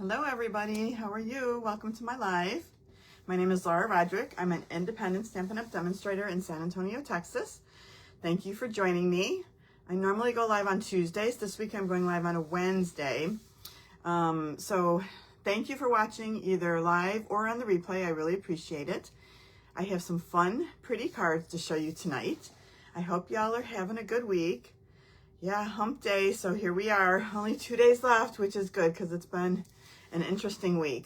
Hello everybody, how are you? Welcome to my live. My name is Laura Roderick. I'm an independent Stampin' Up! Demonstrator in San Antonio, Texas. Thank you for joining me. I normally go live on Tuesdays. This week I'm going live on a Wednesday. So thank you for watching either live or on the replay. I really appreciate it. I have some fun, pretty cards to show you tonight. I hope y'all are having a good week. Yeah, hump day, so here we are. Only 2 days left, which is good because it's been an interesting week.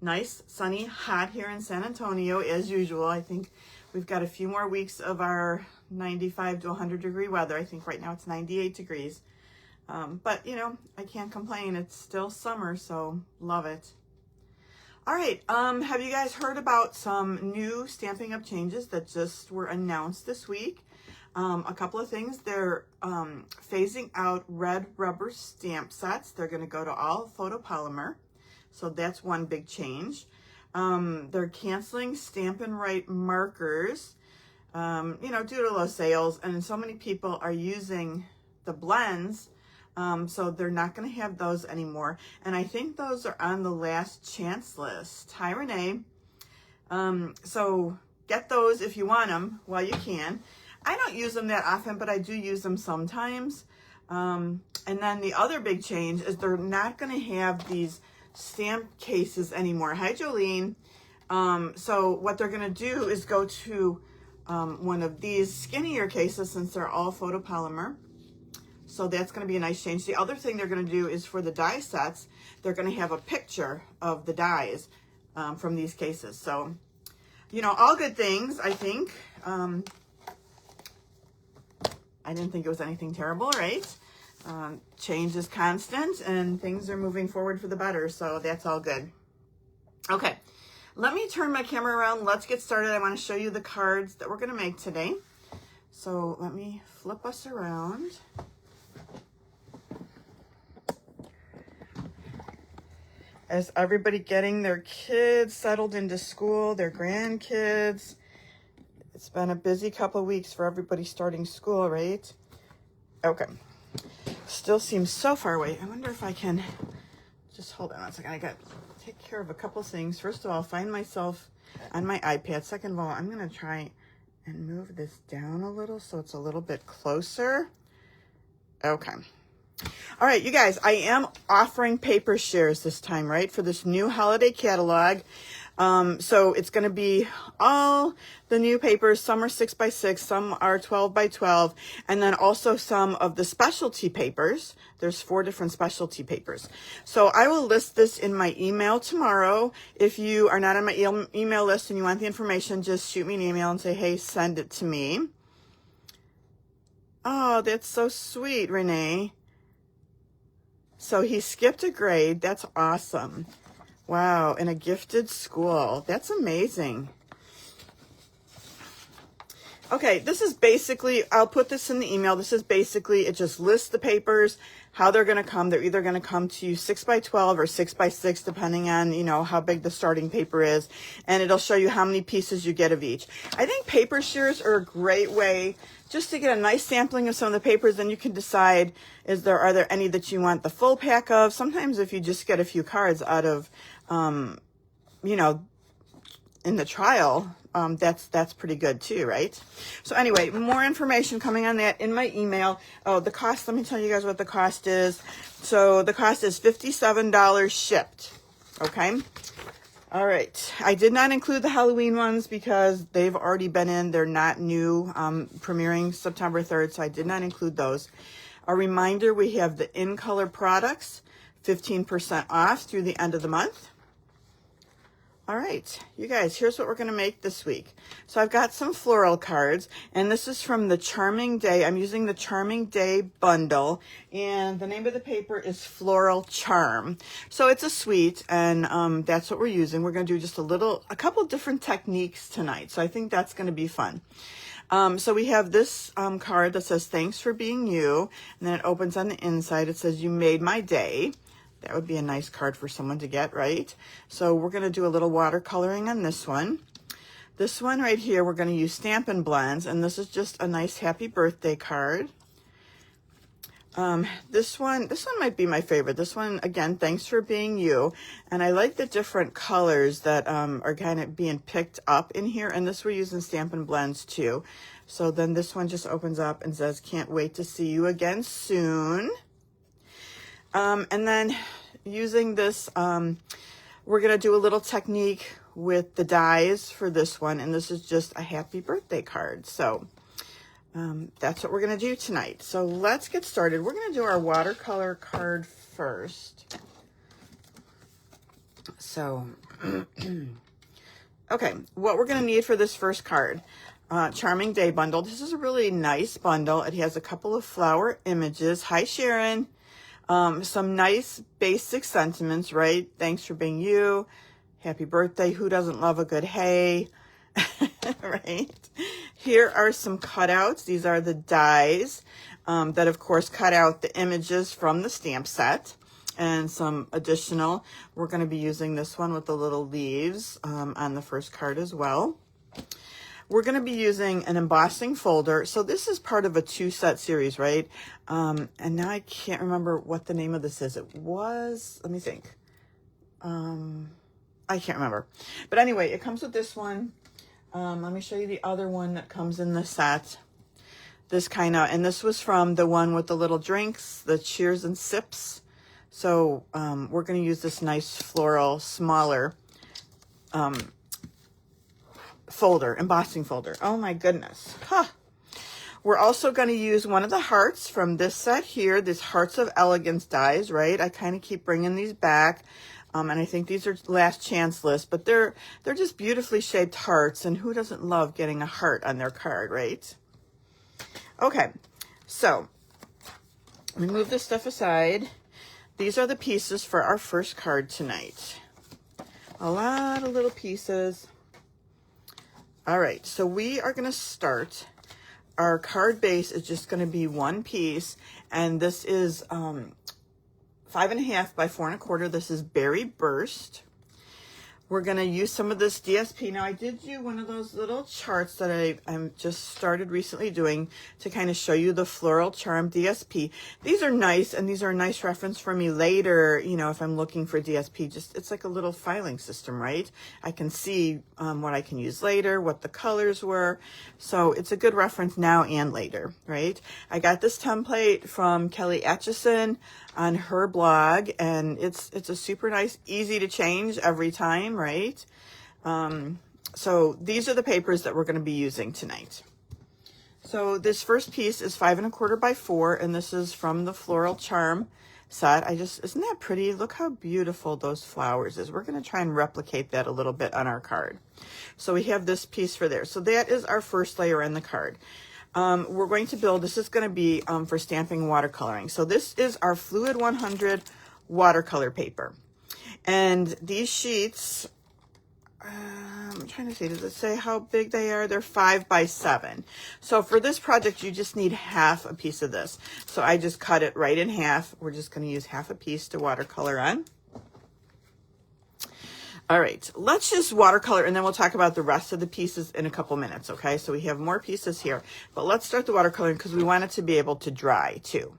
Nice, sunny, hot here in San Antonio as usual. I think we've got a few more weeks of our 95 to 100 degree weather. I think right now it's 98 degrees. But you know, I can't complain. It's still summer, so love it. All right, have you guys heard about some new Stampin' Up! Changes that just were announced this week? A couple of things. They're phasing out red rubber stamp sets. They're going to go to all photopolymer. So that's one big change. They're canceling Stampin' Right markers, you know, due to low sales. And so many people are using the blends, so they're not going to have those anymore. And I think those are on the last chance list. Hi, Renee. So get those if you want them while you can. I don't use them that often, but I do use them sometimes. And then the other big change is they're not going to have these stamp cases anymore. Hi, Jolene. So what they're going to do is go to one of these skinnier cases since they're all photopolymer. So that's going to be a nice change. The other thing they're going to do is for the die sets, they're going to have a picture of the dies from these cases. So, you know, all good things, I think. I didn't think it was anything terrible, right? Change is constant and things are moving forward for the better, so that's all good. Okay, let me turn my camera around. Let's get started. I want to show you the cards that we're going to make today. So let me flip us around. As everybody getting their kids settled into school, their grandkids. It's been a busy couple of weeks for everybody starting school, right? Okay. Still seems so far away. I wonder if I can just hold on a second. I got to take care of a couple things. First of all, find myself on my iPad. Second of all, I'm going to try and move this down a little so it's a little bit closer. Okay. All right, you guys, I am offering paper shares this time, right? For this new holiday catalog. So it's going to be all the new papers. Some are 6x6, some are 12x12, and then also some of the specialty papers. There's 4 different specialty papers. So I will list this in my email tomorrow. If you are not on my email list and you want the information, just shoot me an email and say, hey, send it to me. Oh, that's so sweet, Renee. So he skipped a grade. That's awesome. Wow, in a gifted school. That's amazing. Okay, this is basically, I'll put this in the email. This is basically, it just lists the papers, how they're going to come. They're either going to come to you 6x12 or 6x6, depending on, you know, how big the starting paper is. And it'll show you how many pieces you get of each. I think paper shares are a great way just to get a nice sampling of some of the papers. Then you can decide, are there any that you want the full pack of? Sometimes if you just get a few cards out of, you know, in the trial, that's pretty good too, right? So anyway, more information coming on that in my email. Oh, the cost, let me tell you guys what the cost is. So the cost is $57 shipped, okay? All right, I did not include the Halloween ones because they've already been in. They're not new, premiering September 3rd, so I did not include those. A reminder, we have the in color products, 15% off through the end of the month. All right, you guys, here's what we're going to make this week. So I've got some floral cards, and this is from the Charming Day. I'm using the Charming Day bundle, and the name of the paper is Floral Charm. So it's a suite, and that's what we're using. We're going to do just a couple different techniques tonight, so I think that's going to be fun. So we have this card that says, thanks for being you, and then it opens on the inside. It says, you made my day. That would be a nice card for someone to get, right? So we're going to do a little watercoloring on this one. This one right here, we're going to use Stampin' Blends, and this is just a nice happy birthday card. This one might be my favorite. This one, again, thanks for being you. And I like the different colors that are kind of being picked up in here. And this we're using Stampin' Blends too. So then this one just opens up and says, can't wait to see you again soon. And then using this, we're going to do a little technique with the dies for this one. And this is just a happy birthday card. So that's what we're going to do tonight. So let's get started. We're going to do our watercolor card first. So, okay, what we're going to need for this first card, Charming Day Bundle. This is a really nice bundle. It has a couple of flower images. Hi, Sharon. Some nice basic sentiments, right? Thanks for being you. Happy birthday. Who doesn't love a good hey? Right? Here are some cutouts. These are the dies that, of course, cut out the images from the stamp set. And some additional. We're going to be using this one with the little leaves on the first card as well. We're going to be using an embossing folder. So this is part of a 2-set series, right? And now I can't remember what the name of this is. It was, let me think. I can't remember. But anyway, it comes with this one. Let me show you the other one that comes in the set. This kind of, and this was from the one with the little drinks, the cheers and sips. So we're going to use this nice floral, smaller folder, embossing folder. Oh my goodness. Huh. We're also going to use one of the hearts from this set here, this Hearts of Elegance dies, right? I kind of keep bringing these back. And I think these are last chance lists, but they're just beautifully shaped hearts, and who doesn't love getting a heart on their card, right? Okay, so let me move this stuff aside. These are the pieces for our first card tonight. A lot of little pieces. All right, so we are going to start. Our card base is just going to be one piece, and this is 5.5 by 4 1/4. This is Berry Burst. We're going to use some of this DSP. Now, I did do one of those little charts that I'm just started recently doing to kind of show you the Floral Charm DSP. These are nice, and these are a nice reference for me later, you know, if I'm looking for DSP. Just, it's like a little filing system, right? I can see what I can use later, what the colors were. So it's a good reference now and later, right? I got this template from Kelly Atchison on her blog, and it's a super nice, easy to change every time, right? So these are the papers that we're going to be using tonight. So this first piece is 5 1/4 by 4, and this is from the Floral Charm set. Isn't that pretty? Look how beautiful those flowers is. We're going to try and replicate that a little bit on our card. So we have this piece for there. So that is our first layer in the card. We're going to build, this is going to be for stamping and watercoloring. So this is our Fluid 100 watercolor paper. And these sheets, I'm trying to see, does it say how big they are? They're 5 by 7. So for this project, you just need half a piece of this. So I just cut it right in half. We're just going to use half a piece to watercolor on. All right, let's just watercolor, and then we'll talk about the rest of the pieces in a couple minutes, okay? So we have more pieces here, but let's start the watercoloring because we want it to be able to dry too.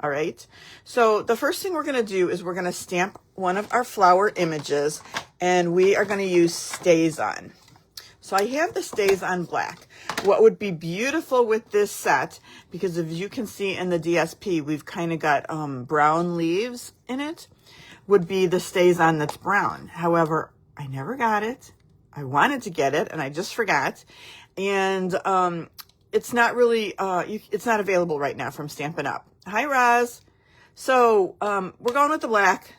All right, so the first thing we're going to do is we're going to stamp one of our flower images, and we are going to use Stays On. So I have the Stays On black. What would be beautiful with this set, because as you can see in the DSP, we've kind of got brown leaves in it, would be the Stays On that's brown. However, I never got it. I wanted to get it, and I just forgot. And it's not really, it's not available right now from Stampin' Up. Hi, Roz. So we're going with the black,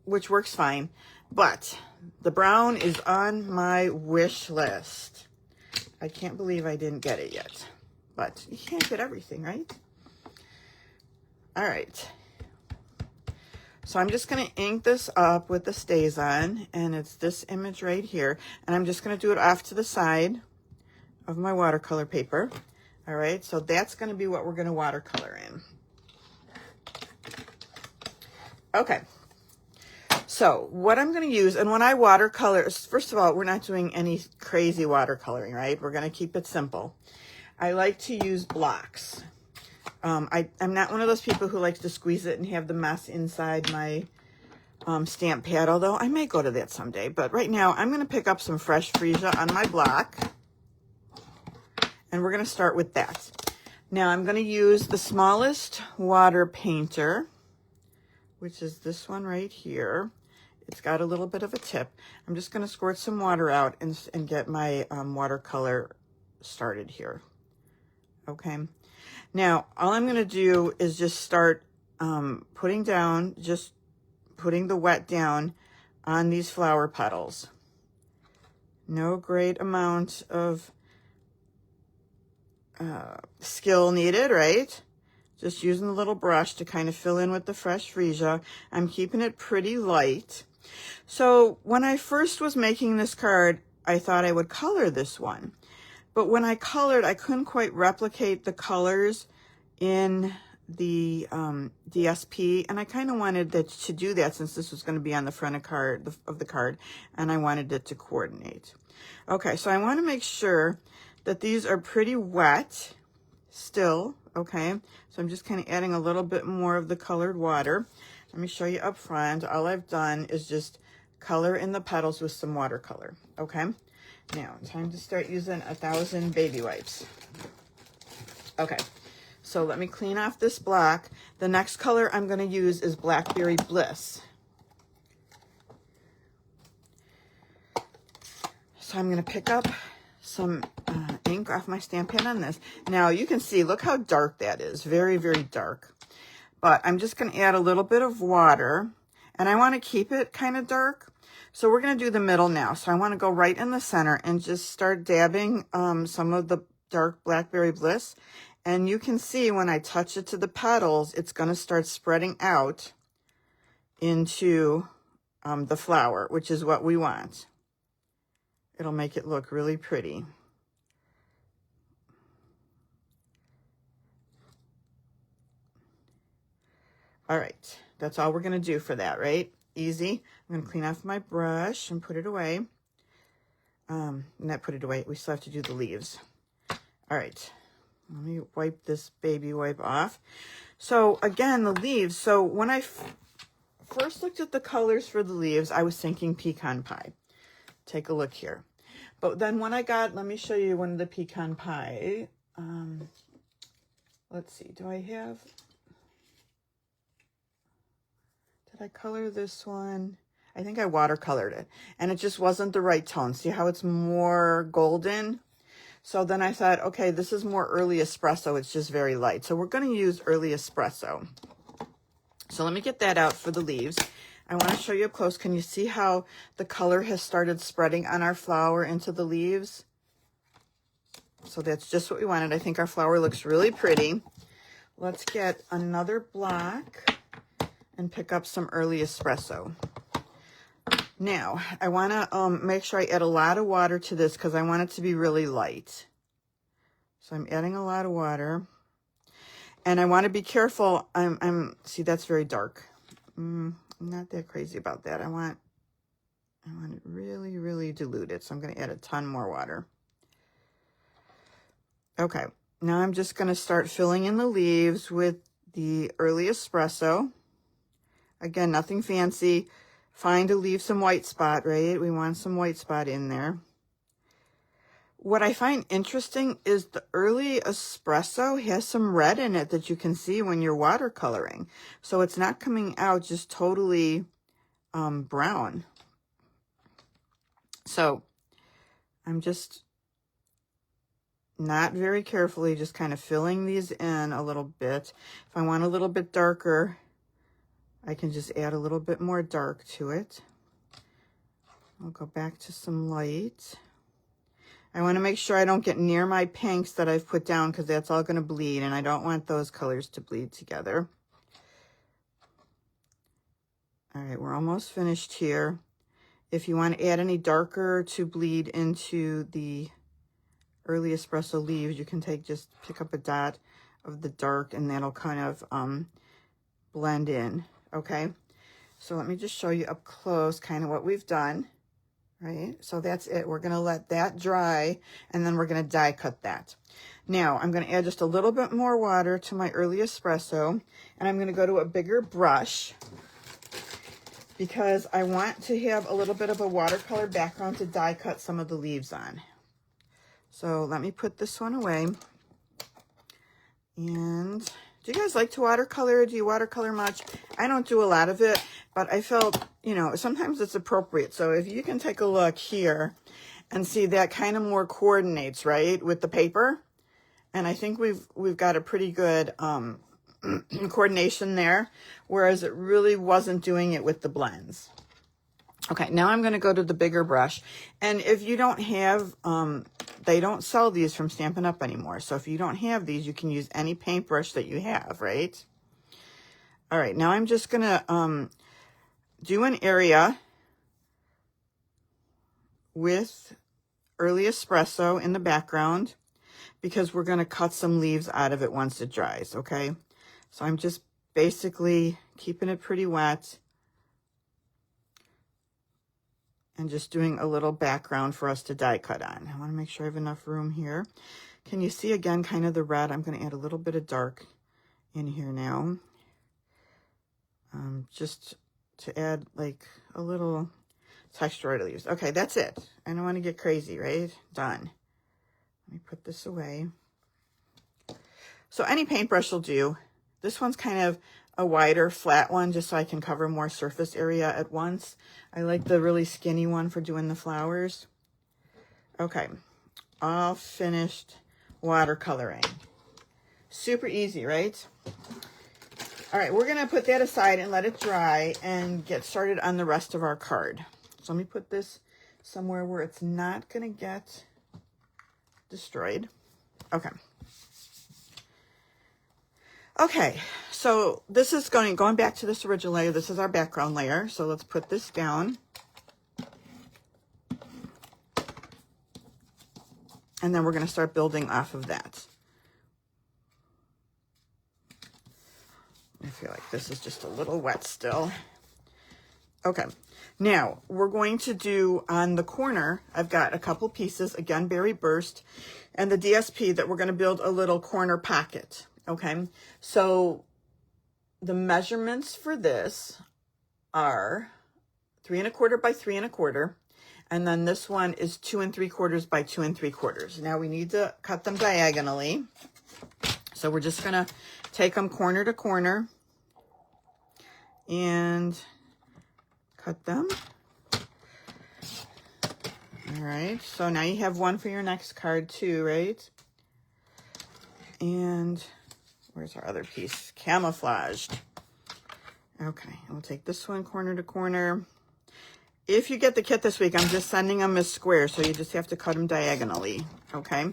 which works fine. But the brown is on my wish list. I can't believe I didn't get it yet. But you can't get everything, right? All right. So I'm just going to ink this up with the Stays On, and it's this image right here. And I'm just going to do it off to the side of my watercolor paper. All right, so that's going to be what we're going to watercolor in. Okay, so what I'm going to use, and when I watercolor, first of all, we're not doing any crazy watercoloring, right? We're going to keep it simple. I like to use blocks. I'm not one of those people who likes to squeeze it and have the mess inside my stamp pad, although I may go to that someday. But right now, I'm going to pick up some fresh freesia on my block, and we're going to start with that. Now, I'm going to use the smallest water painter, which is this one right here. It's got a little bit of a tip. I'm just going to squirt some water out and get my watercolor started here. Okay. Now, all I'm going to do is just start putting the wet down on these flower petals. No great amount of skill needed, right? Just using the little brush to kind of fill in with the fresh freesia. I'm keeping it pretty light. So when I first was making this card, I thought I would color this one. But when I colored, I couldn't quite replicate the colors in the DSP, and I kind of wanted to do that since this was going to be on the front of the card, and I wanted it to coordinate. Okay, so I want to make sure that these are pretty wet still, okay? So I'm just kind of adding a little bit more of the colored water. Let me show you up front. All I've done is just color in the petals with some watercolor, okay? Now, time to start using 1,000 baby wipes. Okay, so let me clean off this block. The next color I'm going to use is Blackberry Bliss. So I'm going to pick up some ink off my stamp pad on this. Now, you can see, look how dark that is. Very, very dark. But I'm just going to add a little bit of water, and I want to keep it kind of dark. So we're going to do the middle now. So I want to go right in the center and just start dabbing some of the dark Blackberry Bliss. And you can see when I touch it to the petals, it's going to start spreading out into the flower, which is what we want. It'll make it look really pretty. All right, that's all we're going to do for that, right? Easy. I'm going to clean off my brush and put it away. Not put it away. We still have to do the leaves. All right. Let me wipe this baby wipe off. So again, the leaves. So when I first looked at the colors for the leaves, I was thinking pecan pie. Take a look here. But then when I got, let me show you one of the pecan pie. Let's see. Do I have... Did I color this one? I think I watercolored it, and it just wasn't the right tone. See how it's more golden? So then I thought, okay, this is more early espresso. It's just very light. So we're going to use early espresso. So let me get that out for the leaves. I want to show you up close. Can you see how the color has started spreading on our flower into the leaves? So that's just what we wanted. I think our flower looks really pretty. Let's get another block and pick up some early espresso. Now, I want to make sure I add a lot of water to this because I want it to be really light. So I'm adding a lot of water. And I want to be careful. See, that's very dark. I'm not that crazy about that. I want it really, really diluted. So I'm going to add a ton more water. Okay, now I'm just going to start filling in the leaves with the early espresso. Again, nothing fancy. Fine to leave some white spot, right? We want some white spot in there. What I find interesting is the early espresso has some red in it that you can see when you're watercoloring. So it's not coming out just totally brown. So I'm just not very carefully just kind of filling these in a little bit. If I want a little bit darker, I can just add a little bit more dark to it. I'll go back to some light. I want to make sure I don't get near my pinks that I've put down because that's all going to bleed, and I don't want those colors to bleed together. All right, we're almost finished here. If you want to add any darker to bleed into the early espresso leaves, you can just pick up a dot of the dark, and that'll kind of blend in. Okay, so let me just show you up close kind of what we've done. right? So that's it. We're going to let that dry, and then we're going to die cut that. Now, I'm going to add just a little bit more water to my early espresso, and I'm going to go to a bigger brush because I want to have a little bit of a watercolor background to die cut some of the leaves on. So let me put this one away. And do you guys like to watercolor? Do you watercolor much? I don't do a lot of it, but I felt, you know, sometimes it's appropriate. So if you can take a look here and see that kind of more coordinates, right, with the paper. And I think we've got a pretty good coordination there, whereas it really wasn't doing it with the blends. Okay, now I'm going to go to the bigger brush. And if you don't have, they don't sell these from Stampin' Up anymore. So if you don't have these, you can use any paintbrush that you have, right? All right, now I'm just going to do an area with early espresso in the background because we're going to cut some leaves out of it once it dries, okay? So I'm just basically keeping it pretty wet and just doing a little background for us to die cut on. I want to make sure I have enough room here. Can you see again kind of the red? I'm going to add a little bit of dark in here now. Just to add like a little texture to leaves. Okay, that's it. I don't want to get crazy, right? Done. Let me put this away. So any paintbrush will do. This one's kind of a wider, flat one, just so I can cover more surface area at once. I like the really skinny one for doing the flowers. Okay, all finished watercoloring. Super easy, right? All right, we're gonna put that aside and let it dry and get started on the rest of our card. So let me put this somewhere where it's not gonna get destroyed. Okay. Okay, so this is going back to this original layer. This is our background layer. So let's put this down. And then we're going to start building off of that. I feel like this is just a little wet still. Okay, now we're going to do on the corner, I've got a couple pieces, again, Berry Burst, and the DSP that we're going to build a little corner pocket. Okay, so the measurements for this are 3 1/4 by 3 1/4, and then this one is 2 3/4 by 2 3/4. Now we need to cut them diagonally, so we're just gonna take them corner to corner and cut them. All right, so now you have one for your next card too, right? And where's our other piece? Camouflaged. Okay, we'll take this one corner to corner. If you get the kit this week, I'm just sending them as squares, so you just have to cut them diagonally, okay?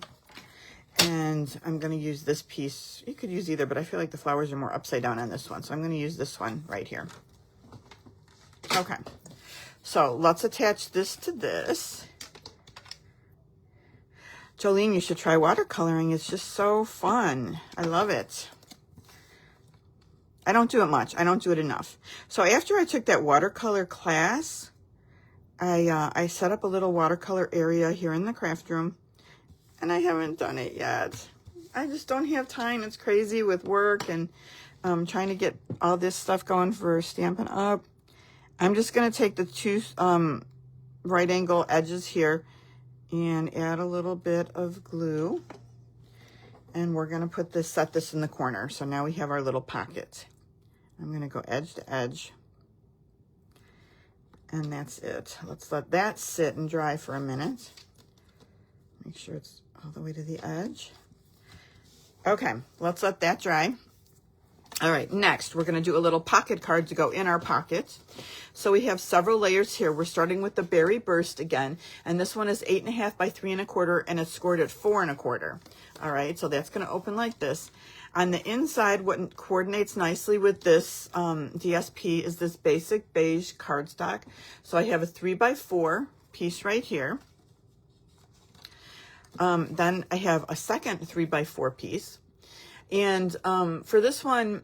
And I'm going to use this piece. You could use either, but I feel like the flowers are more upside down on this one, so I'm going to use this one right here. Okay, so let's attach this to this. Jolene, you should try watercoloring. It's just so fun. I love it. I don't do it much. I don't do it enough. So after I took that watercolor class, I set up a little watercolor area here in the craft room, and I haven't done it yet. I just don't have time. It's crazy with work and trying to get all this stuff going for Stampin' Up. I'm just going to take the two right angle edges here and add a little bit of glue, and we're going to put this, set this in the corner. So now we have our little pocket. I'm going to go edge to edge, and that's it. Let's let that sit and dry for a minute. Make sure it's all the way to the edge. Okay, let's let that dry. All right, next we're going to do a little pocket card to go in our pocket. So we have several layers here. We're starting with the Berry Burst again, and this one is 8 1/2 by 3 1/4, and it's scored at 4 1/4. All right, so that's going to open like this. On the inside, what coordinates nicely with this DSP is this basic beige cardstock. So I have a 3 by 4 piece right here. Then I have a second 3 by 4 piece. And for this one,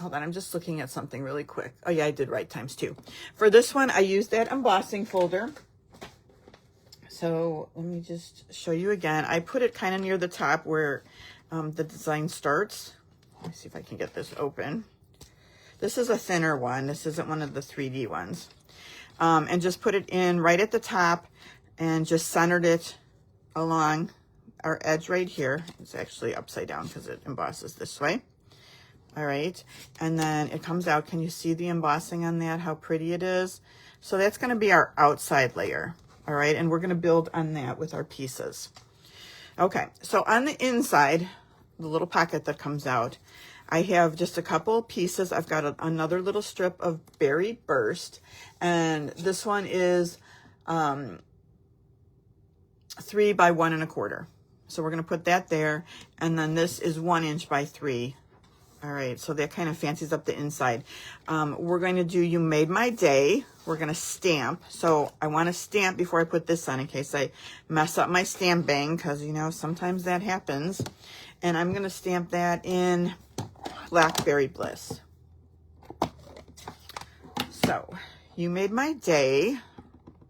hold on, I'm just looking at something really quick. Oh yeah, I did write ×2. For this one, I used that embossing folder. so let me just show you again. I put it kind of near the top where the design starts. Let me see if I can get this open. This is a thinner one. This isn't one of the 3D ones. And just put it in right at the top and just centered it along our edge right here. It's actually upside down because it embosses this way. All right, and then it comes out. Can you see the embossing on that, how pretty it is? So that's going to be our outside layer. All right, and we're going to build on that with our pieces. Okay, so on the inside, the little pocket that comes out, I have just a couple pieces. I've got another little strip of Berry Burst, and this one is 3 by 1 1/4. So we're going to put that there, and then this is 1 inch by 3. All right, so that kind of fancies up the inside. We're going to do You Made My Day. We're going to stamp. So I want to stamp before I put this on in case I mess up my stamping, because, you know, sometimes that happens. And I'm going to stamp that in Blackberry Bliss. So, You Made My Day,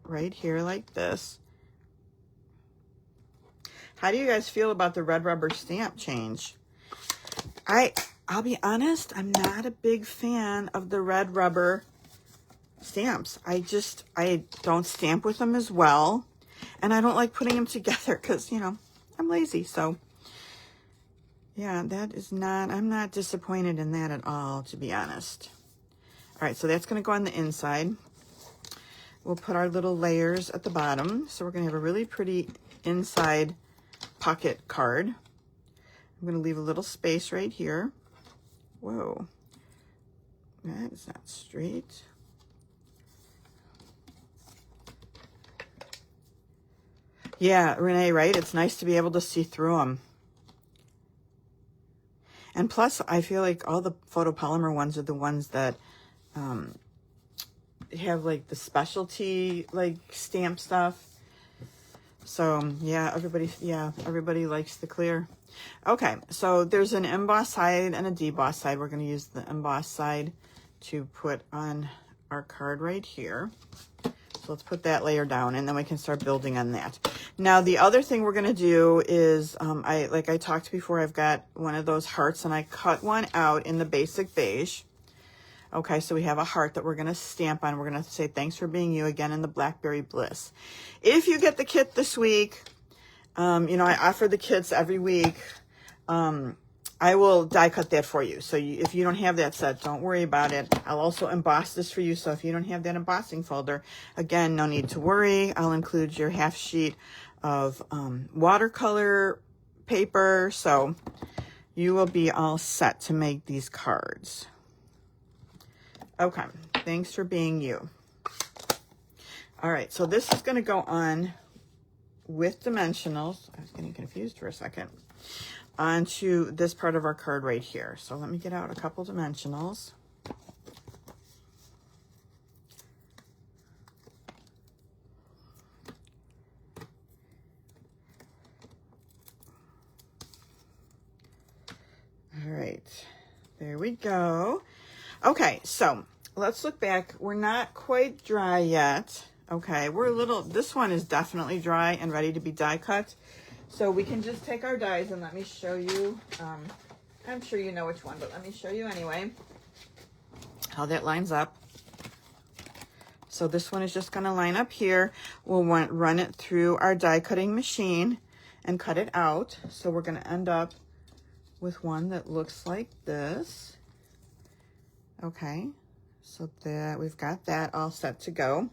right here like this. How do you guys feel about the red rubber stamp change? I'll be honest, I'm not a big fan of the red rubber stamps. I don't stamp with them as well. And I don't like putting them together because, you know, I'm lazy. So, yeah, I'm not disappointed in that at all, to be honest. All right, so that's going to go on the inside. We'll put our little layers at the bottom. So we're going to have a really pretty inside pocket card. I'm going to leave a little space right here. Whoa, that is not straight. Yeah, Renee, right? It's nice to be able to see through them. And plus, I feel like all the photopolymer ones are the ones that have like the specialty like stamp stuff. So yeah, everybody likes the clear. Okay, so there's an emboss side and a deboss side. We're going to use the emboss side to put on our card right here. So let's put that layer down, and then we can start building on that. Now, the other thing we're going to do is, like I talked before, I've got one of those hearts, and I cut one out in the basic beige. Okay, so we have a heart that we're going to stamp on. We're going to say, thanks for being you, again in the Blackberry Bliss. If you get the kit this week, you know, I offer the kits every week. I will die cut that for you. So if you don't have that set, don't worry about it. I'll also emboss this for you. So if you don't have that embossing folder, again, no need to worry. I'll include your half sheet of watercolor paper. So you will be all set to make these cards. Okay, thanks for being you. All right, so this is going to go on with dimensionals. I was getting confused for a second. Onto this part of our card right here. So let me get out a couple dimensionals. All right, there we go. Okay, so let's look back. We're not quite dry yet. Okay, this one is definitely dry and ready to be die cut. So we can just take our dies, and let me show you. I'm sure you know which one, but let me show you anyway how that lines up. So this one is just going to line up here. We'll run it through our die cutting machine and cut it out. So we're going to end up with one that looks like this. Okay, so that we've got that all set to go.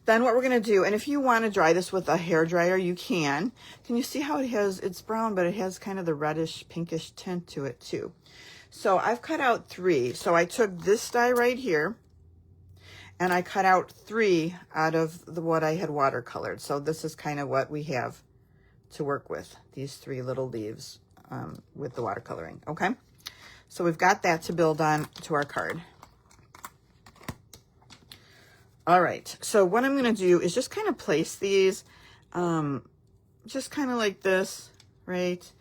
Then what we're going to do, and if you want to dry this with a hair dryer, you can. Can you see how it's brown, but it has kind of the reddish pinkish tint to it too. So I've cut out 3. So I took this die right here, and I cut out 3 out of what I had watercolored. So this is kind of what we have to work with, these 3 little leaves with the watercoloring, okay? So we've got that to build on to our card. All right, so what I'm going to do is just kind of place these just kind of like this, right?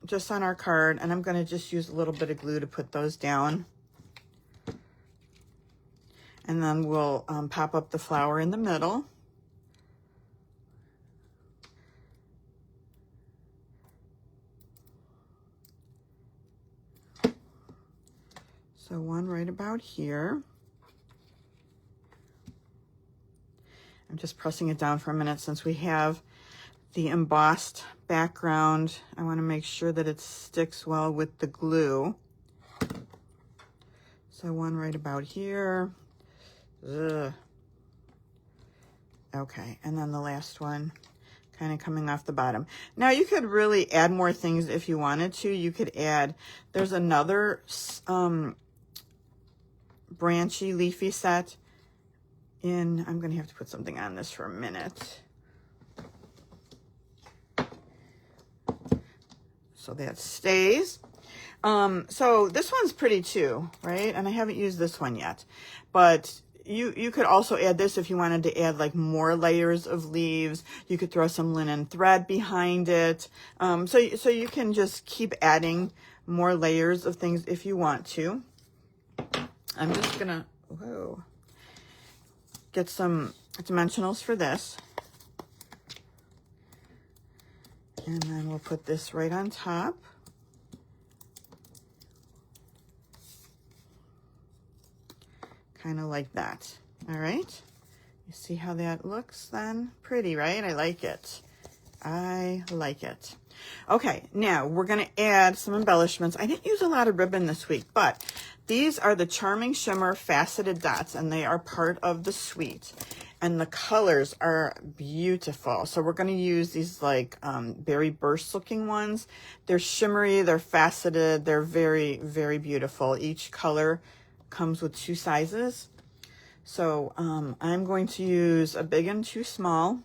Just on our card, and I'm going to just use a little bit of glue to put those down. And then we'll pop up the flower in the middle. So one right about here. I'm just pressing it down for a minute since we have the embossed background. I want to make sure that it sticks well with the glue. So one right about here. Ugh. Okay, and then the last one kind of coming off the bottom. Now you could really add more things if you wanted to. You could add, there's another branchy leafy set in, I'm going to have to put something on this for a minute. So that stays. So this one's pretty too, right? And I haven't used this one yet, but you could also add this if you wanted to add like more layers of leaves. You could throw some linen thread behind it. So you can just keep adding more layers of things if you want to. I'm just gonna, whoa, get some dimensionals for this. And then we'll put this right on top. Kind of like that. All right. You see how that looks then? Pretty, right? I like it. I like it. Okay, now we're going to add some embellishments. I didn't use a lot of ribbon this week, but these are the Charming Shimmer Faceted Dots, and they are part of the suite. And the colors are beautiful. So we're going to use these like berry burst looking ones. They're shimmery, they're faceted, they're very, very beautiful. Each color comes with 2 sizes. So I'm going to use a big and 2 small.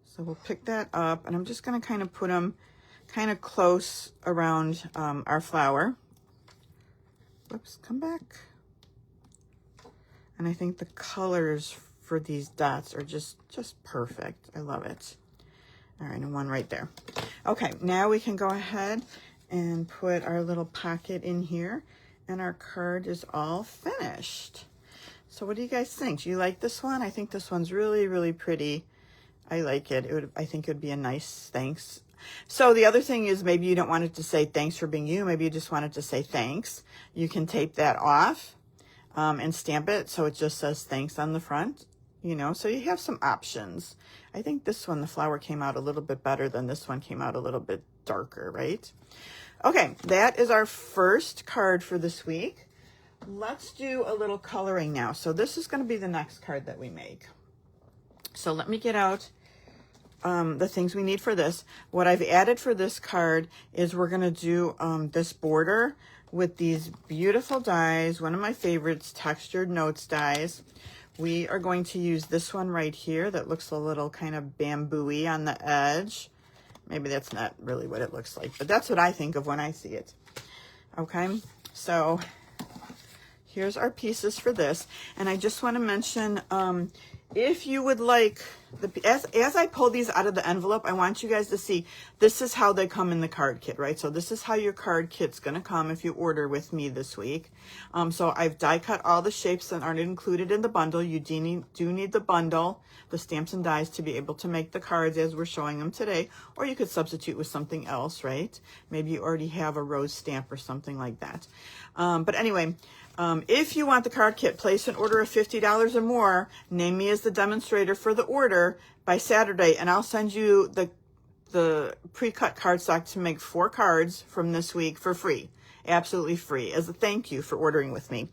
So we'll pick that up, and I'm just going to kind of put them kind of close around our flower. Whoops, come back. And I think the colors for these dots are just perfect. I love it. All right, and one right there. Okay, now we can go ahead and put our little pocket in here, and our card is all finished. So what do you guys think? Do you like this one? I think this one's really, really pretty. I like it. I think it would be a nice thanks. So the other thing is, maybe you don't want it to say thanks for being you. Maybe you just want it to say thanks. You can tape that off and stamp it so it just says thanks on the front, you know, so you have some options. I think this one, the flower came out a little bit better than this one came out a little bit darker, right? Okay, that is our first card for this week. Let's do a little coloring now. So this is going to be the next card that we make. So let me get out the things we need for this. What I've added for this card is we're going to do this border with these beautiful dies. One of my favorites, Textured Notes dies. We are going to use this one right here that looks a little kind of bamboo-y on the edge. Maybe that's not really what it looks like, but that's what I think of when I see it. Okay, so here's our pieces for this. And I just want to mention, if you would like, as I pull these out of the envelope, I want you guys to see, this is how they come in the card kit, right? So this is how your card kit's going to come if you order with me this week. So I've die cut all the shapes that aren't included in the bundle. You do need the bundle, the stamps and dies, to be able to make the cards as we're showing them today. Or you could substitute with something else, right? Maybe you already have a rose stamp or something like that. But anyway, if you want the card kit, place an order of $50 or more, name me as the demonstrator for the order by Saturday, and I'll send you the pre-cut cardstock to make 4 cards from this week for free, absolutely free, as a thank you for ordering with me.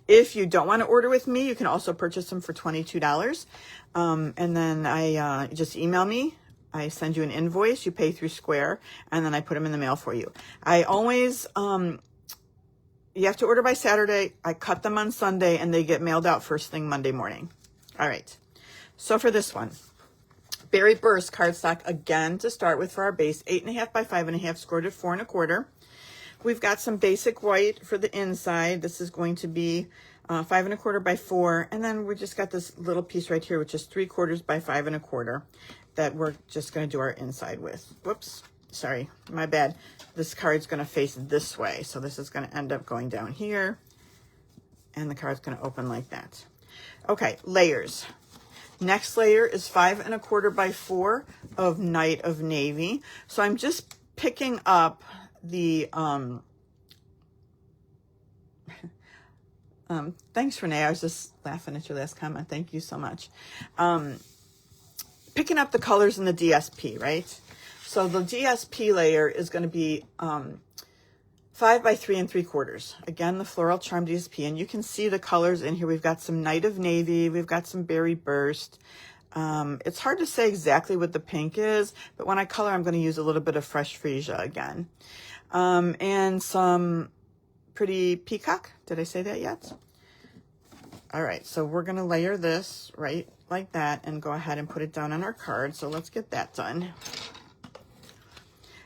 If you don't want to order with me, you can also purchase them for $22. And then just email me. I send you an invoice, you pay through Square, and then I put them in the mail for you. I always... you have to order by Saturday. I cut them on Sunday, and they get mailed out first thing Monday morning. All right. So for this one, Berry Burst cardstock, again, to start with for our base, 8.5 by 5.5, scored at 4 1/4. We've got some basic white for the inside. This is going to be 5 1/4 by 4. And then we just got this little piece right here, which is 3/4 by 5 1/4 that we're just going to do our inside with. Whoops. Sorry, my bad. This card's going to face this way. So this is going to end up going down here. And the card's going to open like that. Okay, layers. Next layer is 5 1/4 by 4 of Night of Navy. So I'm just picking up the Thanks, Renee. I was just laughing at your last comment. Thank you so much. Picking up the colors in the DSP, right? So the DSP layer is going to be 5 by 3 3/4. Again, the Floral Charm DSP, and you can see the colors in here. We've got some Night of Navy, we've got some Berry Burst. It's hard to say exactly what the pink is, but when I color, I'm going to use a little bit of Fresh Freesia again. And some Pretty Peacock. Did I say that yet? All right, so we're going to layer this right like that and go ahead and put it down on our card. So let's get that done.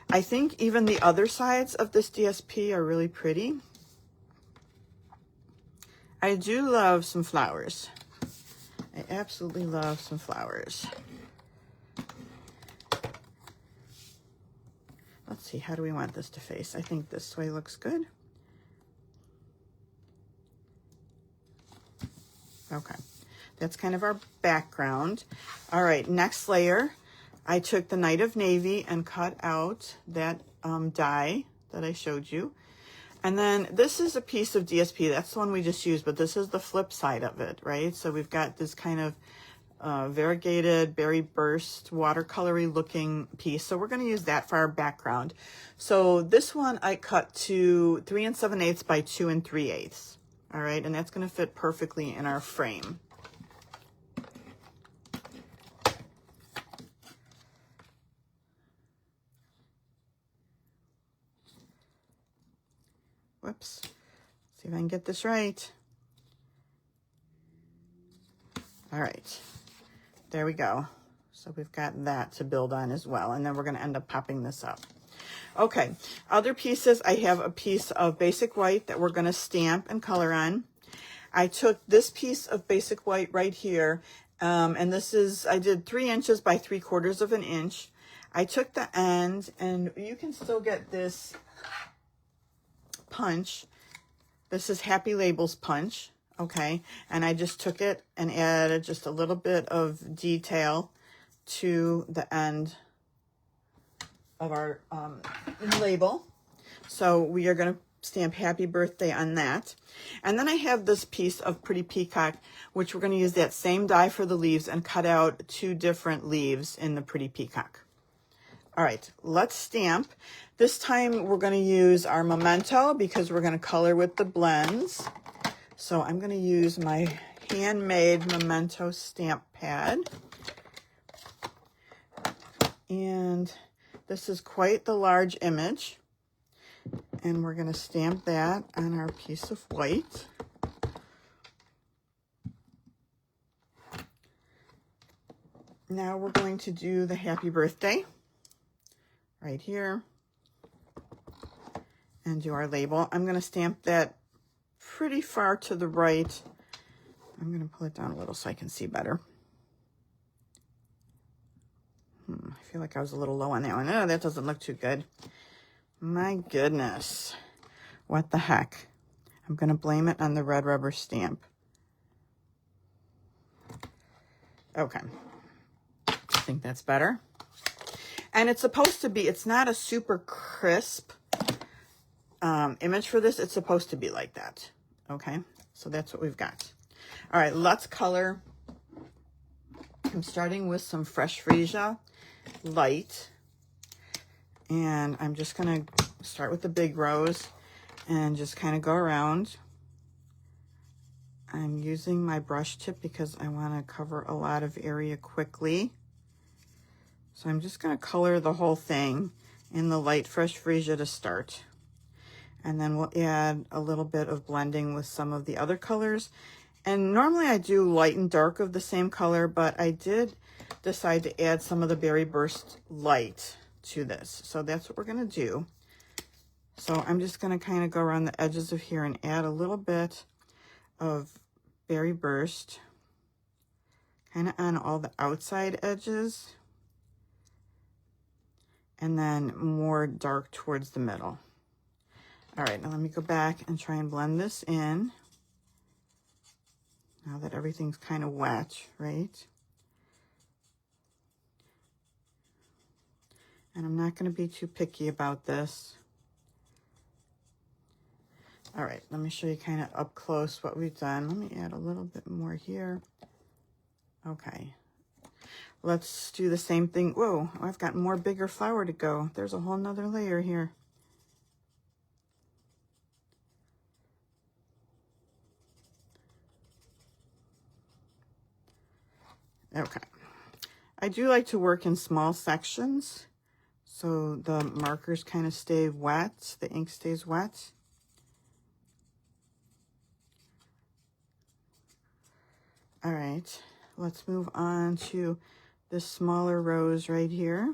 I think even the other sides of this DSP are really pretty. I do love some flowers. I absolutely love some flowers. Let's see, how do we want this to face? I think this way looks good. Okay, that's kind of our background. All right, next layer. I took the Night of Navy and cut out that die that I showed you. And then this is a piece of DSP. That's the one we just used, but this is the flip side of it, right? So we've got this kind of variegated Berry Burst watercolory looking piece. So we're going to use that for our background. So this one I cut to 3 7/8 by 2 3/8. All right, and that's going to fit perfectly in our frame. Whoops. See if I can get this right. All right. There we go. So we've got that to build on as well. And then we're going to end up popping this up. Okay. Other pieces, I have a piece of basic white that we're going to stamp and color on. I took this piece of basic white right here. And this is, I did 3 inches by 3/4 of an inch. I took the end, and you can still get this punch. This is Happy Labels punch, okay? And I just took it and added just a little bit of detail to the end of our label. So we are going to stamp Happy Birthday on that. And then I have this piece of Pretty Peacock, which we're going to use that same die for the leaves and cut out 2 different leaves in the Pretty Peacock. All right, let's stamp. This time we're going to use our Memento because we're going to color with the blends. So I'm going to use my handmade Memento stamp pad. And this is quite the large image. And we're going to stamp that on our piece of white. Now we're going to do the Happy Birthday right here and do our label. I'm going to stamp that pretty far to the right. I'm going to pull it down a little so I can see better. I feel like I was a little low on that one. Oh, that doesn't look too good. My goodness. What the heck? I'm going to blame it on the red rubber stamp. Okay. I think that's better. And it's supposed to be, it's not a super crisp image for this. It's supposed to be like that. Okay, so that's what we've got. All right, let's color. I'm starting with some Fresh Freesia Light. And I'm just going to start with the big rose and just kind of go around. I'm using my brush tip because I want to cover a lot of area quickly. So I'm just going to color the whole thing in the light Fresh Freesia to start. And then we'll add a little bit of blending with some of the other colors. And normally I do light and dark of the same color, but I did decide to add some of the Berry Burst Light to this. So that's what we're going to do. So I'm just going to kind of go around the edges of here and add a little bit of Berry Burst kind of on all the outside edges. And then more dark towards the middle. All right, now let me go back and try and blend this in. Now that everything's kind of wet, right? And I'm not going to be too picky about this. All right, let me show you kind of up close what we've done. Let me add a little bit more here. Okay, let's do the same thing. Whoa, I've got more bigger flower to go. There's a whole nother layer here. Okay, I do like to work in small sections so the markers kind of stay wet, the ink stays wet. All right, let's move on to this smaller rose right here.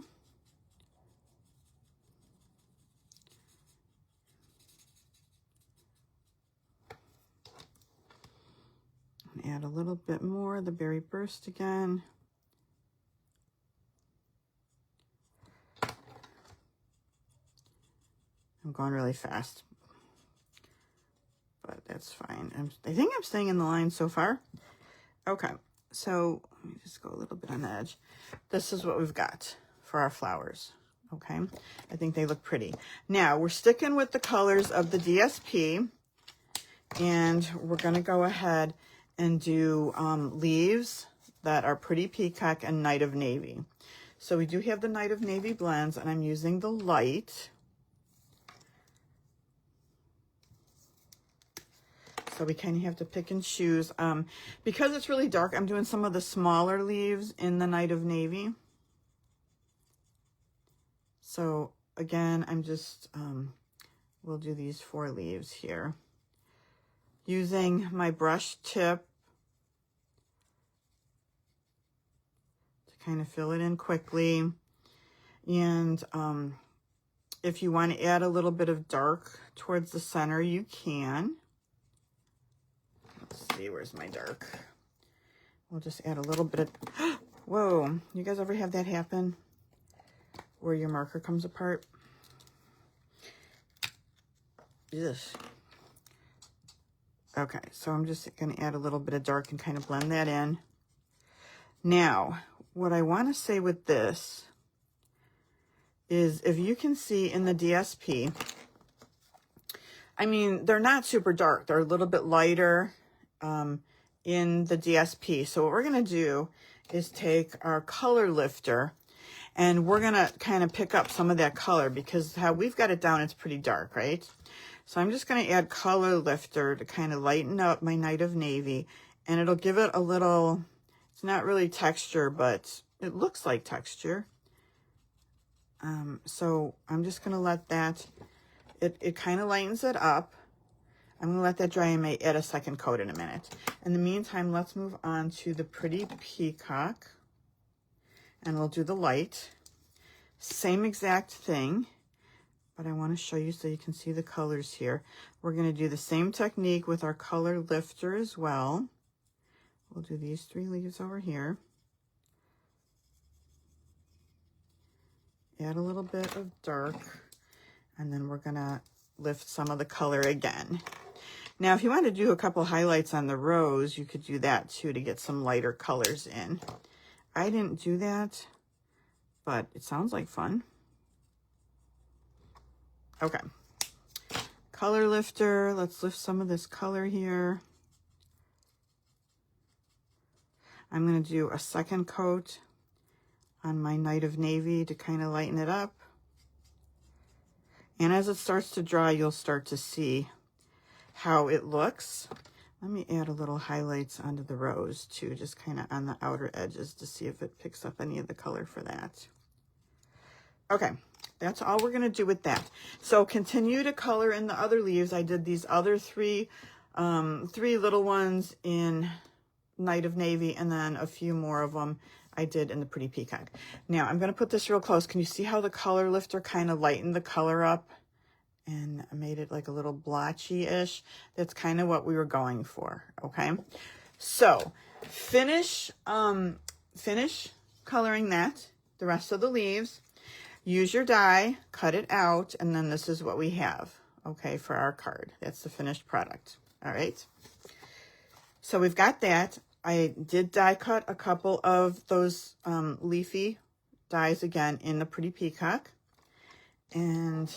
Add a little bit more, the berry burst again. I'm going really fast, but that's fine. I think I'm staying in the line so far. Okay, so let me just go a little bit on the edge. This is what we've got for our flowers. Okay, I think they look pretty. Now we're sticking with the colors of the DSP, and we're going to go ahead and do leaves that are Pretty Peacock and Night of Navy. So we do have the Night of Navy blends, and I'm using the light. So we kind of have to pick and choose. Because it's really dark, I'm doing some of the smaller leaves in the Night of Navy. So again, I'm just, we'll do these 4 leaves here. Using my brush tip to kind of fill it in quickly. And if you want to add a little bit of dark towards the center, you can. Let's see, where's my dark? We'll just add a little bit of, whoa, you guys ever have that happen where your marker comes apart? Yes. Okay, so I'm just going to add a little bit of dark and kind of blend that in. Now, what I want to say with this is, if you can see in the DSP, I mean, they're not super dark. They're a little bit lighter in the DSP. So what we're going to do is take our color lifter, and we're going to kind of pick up some of that color, because how we've got it down, it's pretty dark, right? So I'm just going to add color lifter to kind of lighten up my Night of Navy, and it'll give it a little, it's not really texture, but it looks like texture. So I'm just going to let that, it kind of lightens it up. I'm going to let that dry and may add a second coat in a minute. In the meantime, let's move on to the Pretty Peacock, and we'll do the light. Same exact thing, but I want to show you so you can see the colors here. We're going to do the same technique with our color lifter as well. We'll do these 3 leaves over here. Add a little bit of dark, and then we're going to lift some of the color again. Now, if you want to do a couple highlights on the rose, you could do that too to get some lighter colors in. I didn't do that, but it sounds like fun. Okay. Color lifter. Let's lift some of this color here. I'm going to do a second coat on my Night of Navy to kind of lighten it up. And as it starts to dry, you'll start to see how it looks. Let me add a little highlights onto the rose too, just kind of on the outer edges to see if it picks up any of the color for that. Okay, that's all we're going to do with that. So continue to color in the other leaves. I did these other 3 little ones in Night of Navy, and then a few more of them I did in the Pretty Peacock. Now I'm going to put this real close. Can you see how the color lifter kind of lightened the color up and made it like a little blotchy-ish? That's kind of what we were going for, okay? So finish coloring that, the rest of the leaves. Use your die, cut it out, and then this is what we have, okay, for our card. That's the finished product, all right? So we've got that. I did die cut a couple of those leafy dies again in the Pretty Peacock. And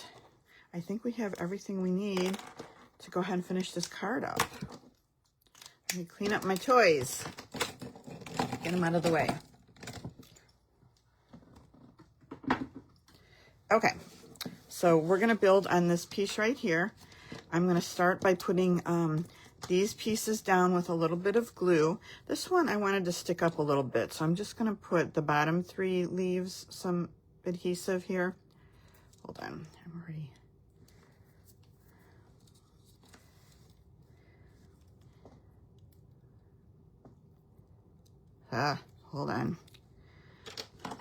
I think we have everything we need to go ahead and finish this card up. Let me clean up my toys. Get them out of the way. Okay, so we're going to build on this piece right here. I'm going to start by putting these pieces down with a little bit of glue. This one I wanted to stick up a little bit, so I'm just going to put the bottom 3 leaves some adhesive here. Hold on, I'm already... hold on.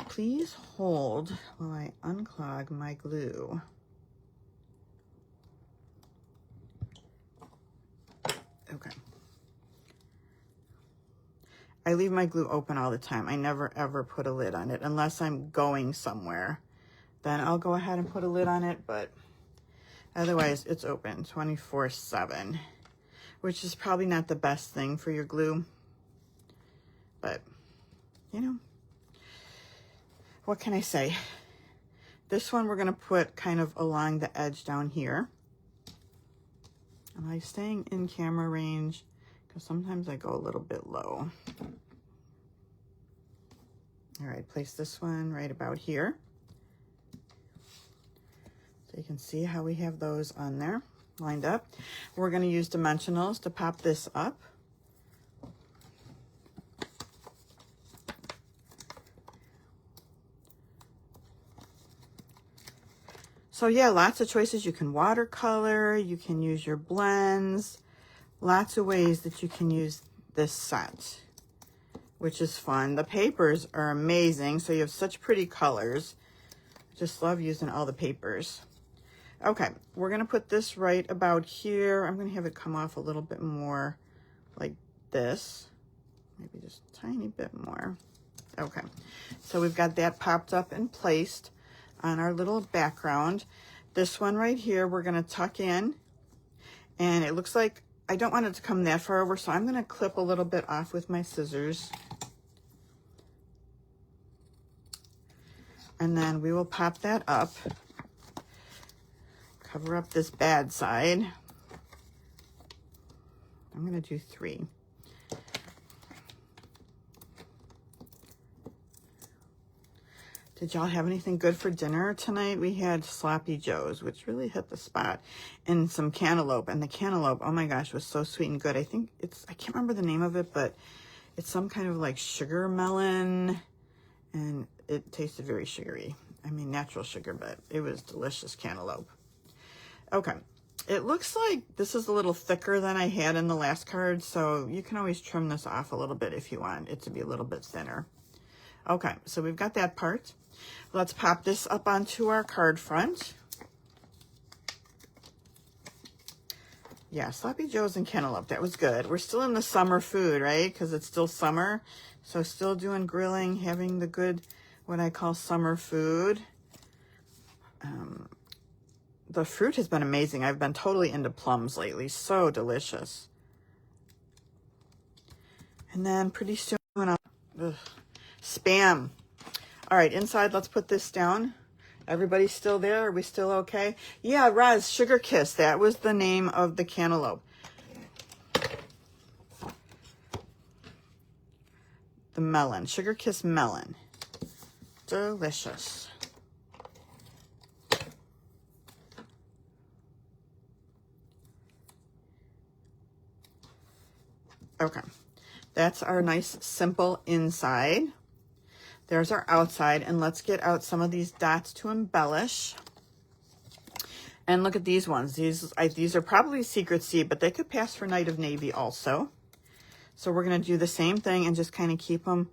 Please hold while I unclog my glue. Okay. I leave my glue open all the time. I never ever put a lid on it unless I'm going somewhere. Then I'll go ahead and put a lid on it, but otherwise it's open 24/7, which is probably not the best thing for your glue. But, you know, what can I say? This one we're going to put kind of along the edge down here. Am I staying in camera range? Because sometimes I go a little bit low. All right, place this one right about here. So you can see how we have those on there, lined up. We're going to use dimensionals to pop this up. So yeah, lots of choices. You can watercolor, you can use your blends, lots of ways that you can use this set, which is fun. The papers are amazing, so you have such pretty colors. Just love using all the papers. Okay, we're gonna put this right about here. I'm gonna have it come off a little bit more like this, maybe just a tiny bit more. Okay, so we've got that popped up and placed on our little background. This one right here, we're gonna tuck in, and it looks like I don't want it to come that far over, so I'm gonna clip a little bit off with my scissors. And then we will pop that up, cover up this bad side. I'm gonna do 3. Did y'all have anything good for dinner tonight? We had sloppy joes, which really hit the spot, and some cantaloupe. And the cantaloupe, oh my gosh, was so sweet and good. I think it's, I can't remember the name of it, but it's some kind of like sugar melon, and it tasted very sugary. I mean, natural sugar, but it was delicious cantaloupe. Okay, it looks like this is a little thicker than I had in the last card, so you can always trim this off a little bit if you want it to be a little bit thinner. Okay, so we've got that part. Let's pop this up onto our card front. Yeah, sloppy joes and cantaloupe, that was good. We're still in the summer food, right? Because it's still summer, so still doing grilling, having the good, what I call summer food. The fruit has been amazing. I've been totally into plums lately. So delicious. And then pretty soon, Spam. All right, inside, let's put this down. Everybody's still there? Are we still okay? Yeah, Roz, Sugar Kiss. That was the name of the cantaloupe. The melon. Sugar Kiss melon. Delicious. Okay, that's our nice simple inside. There's our outside, and let's get out some of these dots to embellish. And look at these ones. These are probably Secret Seed, but they could pass for Night of Navy also. So we're gonna do the same thing and just kind of keep them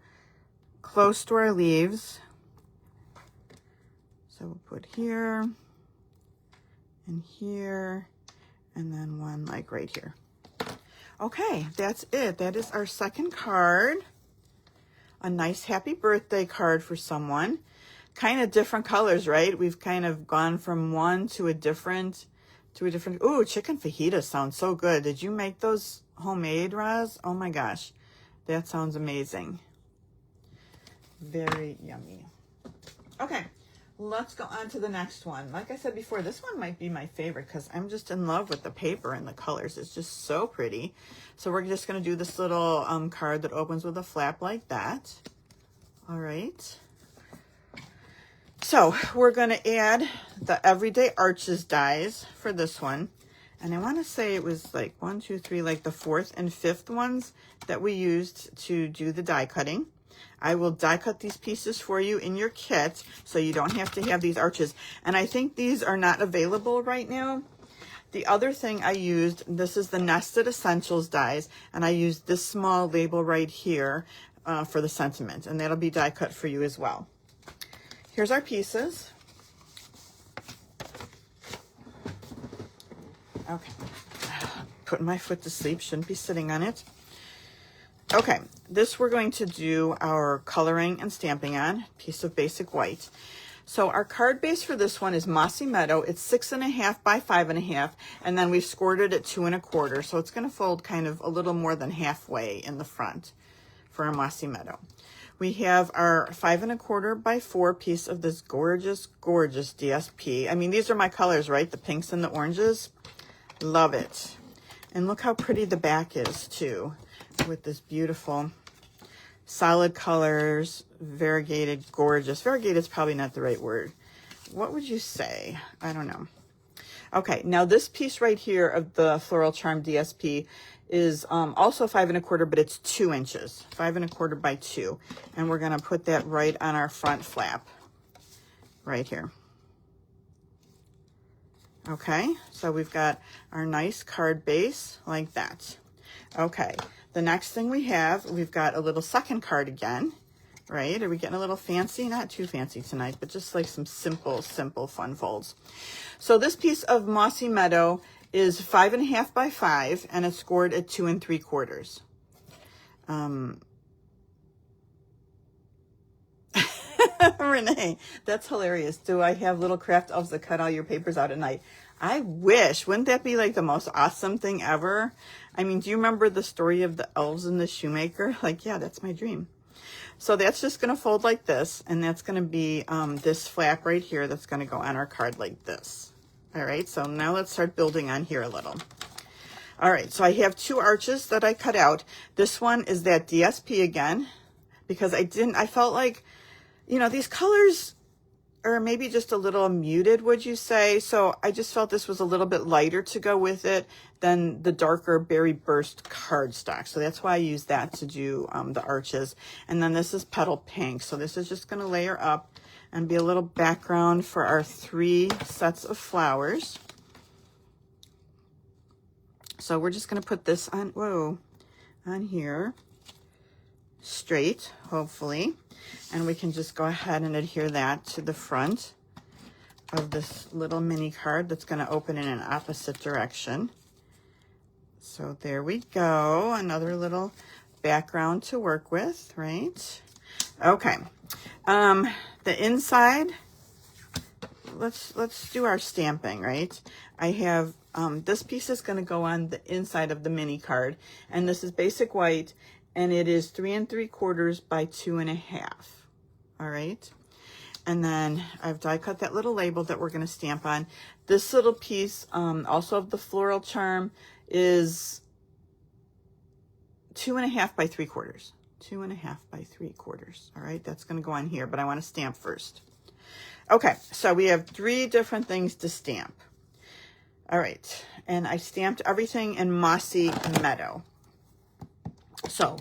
close to our leaves. So we'll put here, and here, and then one like right here. Okay, that's it. That is our second card. A nice happy birthday card for someone. Kind of different colors, right? We've kind of gone from one to a different, ooh, chicken fajita sounds so good. Did you make those homemade, Roz? Oh my gosh, that sounds amazing. Very yummy. Okay, let's go on to the next one. Like I said before, this one might be my favorite because I'm just in love with the paper and the colors. It's just so pretty. So we're just going to do this little card that opens with a flap like that. All right. So we're going to add the Everyday Arches dies for this one. And I want to say it was like 1, 2, 3, like the 4th and 5th ones that we used to do the die cutting. I will die cut these pieces for you in your kit so you don't have to have these arches. And I think these are not available right now. The other thing I used, this is the Nested Essentials dies, and I used this small label right here for the sentiment, and that'll be die cut for you as well. Here's our pieces. Okay, putting my foot to sleep, shouldn't be sitting on it. Okay, this we're going to do our coloring and stamping on, piece of basic white. So our card base for this one is Mossy Meadow. It's 6.5 by 5.5, and then we've scored it at 2 1/4. So it's going to fold kind of a little more than halfway in the front for our Mossy Meadow. We have our 5 1/4 by 4 piece of this gorgeous, gorgeous DSP. I mean, these are my colors, right? The pinks and the oranges. Love it. And look how pretty the back is too, with this beautiful solid colors, variegated, gorgeous. Variegated is probably not the right word. What would you say? I don't know. Okay, now this piece right here of the Floral Charm DSP is also 5 1/4, but it's 2 inches, 5 1/4 by 2. And we're gonna put that right on our front flap, right here. Okay, so we've got our nice card base like that. Okay, the next thing we've got a little second card again, right? Are we getting a little fancy? Not too fancy tonight, but just like some simple, simple fun folds. So this piece of Mossy Meadow is 5.5 by 5, and it's scored at 2 3/4. Renee, that's hilarious. Do I have little craft elves that cut all your papers out at night? I wish. Wouldn't that be like the most awesome thing ever? I mean, do you remember the story of the elves and the shoemaker? Like, yeah, that's my dream. So that's just going to fold like this, and that's going to be this flap right here that's going to go on our card like this. All right, so now let's start building on here a little. All right, so I have 2 arches that I cut out. This one is that DSP again, because I felt like, you know, these colors are maybe just a little muted, would you say? So I just felt this was a little bit lighter to go with it than the darker Berry Burst cardstock. So that's why I used that to do the arches. And then this is Petal Pink. So this is just going to layer up and be a little background for our 3 sets of flowers. So we're just going to put this on, on here, straight, hopefully. And we can just go ahead and adhere that to the front of this little mini card that's going to open in an opposite direction. So there we go. Another little background to work with, right? Okay. The inside, let's do our stamping, right? I have this piece is going to go on the inside of the mini card, and this is basic white, and it is 3 3/4 by 2 1/2. All right. And then I've die cut that little label that we're going to stamp on. This little piece, also of the Floral Charm, is 2 1/2 by 3/4. 2 1/2 by 3/4. All right. That's going to go on here, but I want to stamp first. Okay. So we have 3 different things to stamp. All right. And I stamped everything in Mossy Meadow. So,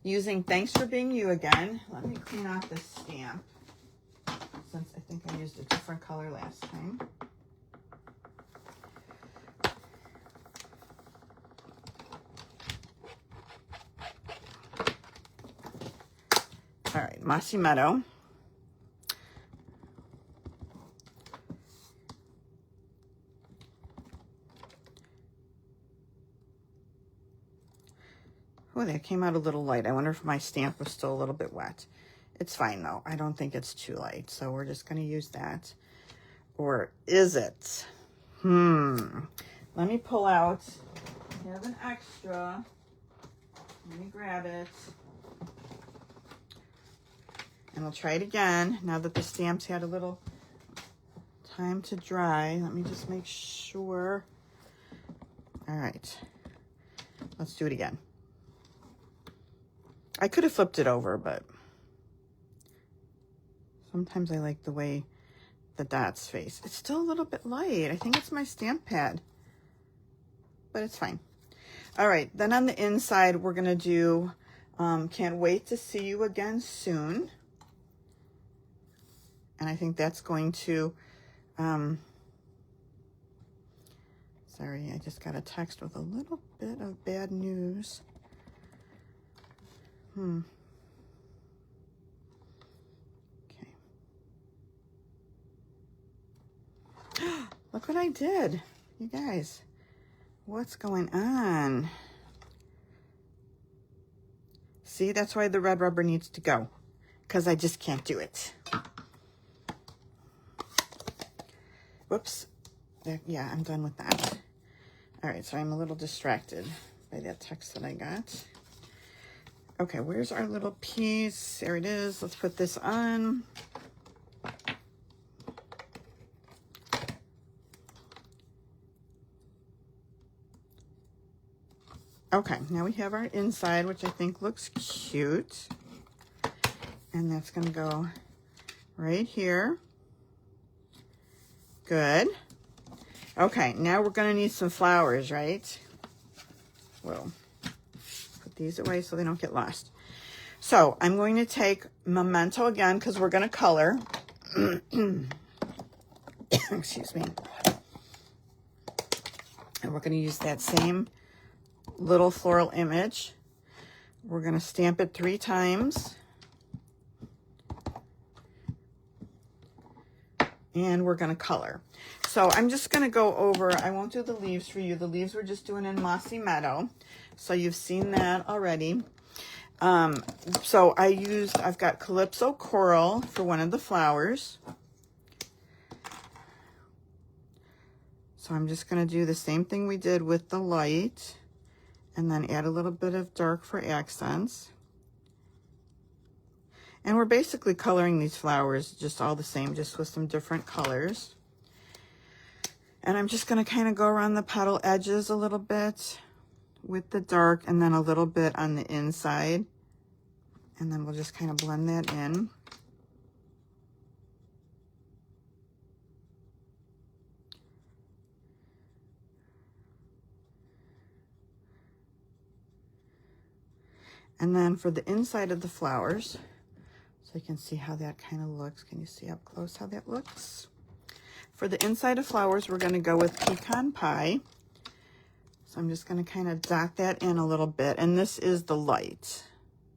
using Thanks for Being You again, let me clean off this stamp, since I think I used a different color last time. All right, Mossy Meadow. Oh, that came out a little light. I wonder if my stamp was still a little bit wet. It's fine, though. I don't think it's too light, so we're just going to use that. Or is it? Let me pull out. I have an extra. Let me grab it. And we'll try it again, now that the stamps had a little time to dry. Let me just make sure. All right, let's do it again. I could have flipped it over, but sometimes I like the way the dots face. It's still a little bit light. I think it's my stamp pad, but it's fine. All right, then on the inside, we're gonna do Can't Wait to See You Again Soon. And I think that's going to, sorry, I just got a text with a little bit of bad news. Okay. Look what I did, you guys. What's going on? See, that's why the red rubber needs to go, because I just can't do it. Whoops. Yeah, I'm done with that. All right, so I'm a little distracted by that text that I got. Okay, where's our little piece? There it is. Let's put this on. Okay, now we have our inside, which I think looks cute. And that's going to go right here. Good. Okay, now we're going to need some flowers, right? We'll put these away so they don't get lost. So I'm going to take Memento again because we're going to color. Excuse me. And we're going to use that same little floral image. We're going to stamp it 3 times. And we're going to color. So I'm just going to go over, I won't do the leaves for you. The leaves we're just doing in Mossy Meadow. So you've seen that already. So I've got Calypso Coral for one of the flowers. So I'm just going to do the same thing we did with the light and then add a little bit of dark for accents. And we're basically coloring these flowers just all the same, just with some different colors. And I'm just going to kind of go around the petal edges a little bit with the dark and then a little bit on the inside. And then we'll just kind of blend that in. And then for the inside of the flowers, so you can see how that kind of looks. Can you see up close how that looks? For the inside of flowers, we're going to go with Pecan Pie. So I'm just going to kind of dot that in a little bit. And this is the light.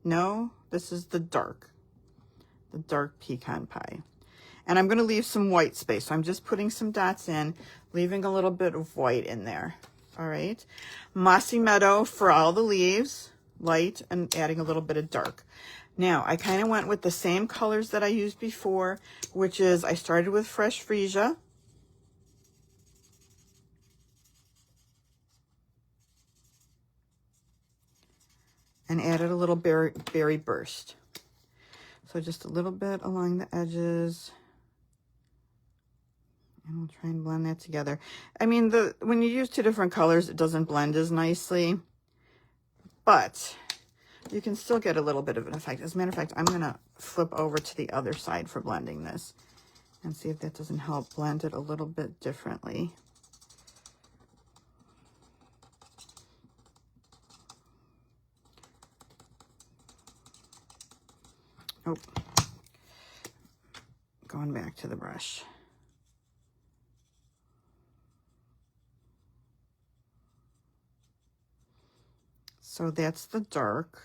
No, this is the dark Pecan Pie. And I'm going to leave some white space. So I'm just putting some dots in, leaving a little bit of white in there. All right. Mossy Meadow for all the leaves, light, and adding a little bit of dark. Now, I kind of went with the same colors that I used before, which is I started with Fresh Freesia. And added a little berry burst. So just a little bit along the edges. And we'll try and blend that together. I mean, when you use 2 different colors, it doesn't blend as nicely. But you can still get a little bit of an effect. As a matter of fact, I'm going to flip over to the other side for blending this and see if that doesn't help blend it a little bit differently. Oh, going back to the brush. So that's the dark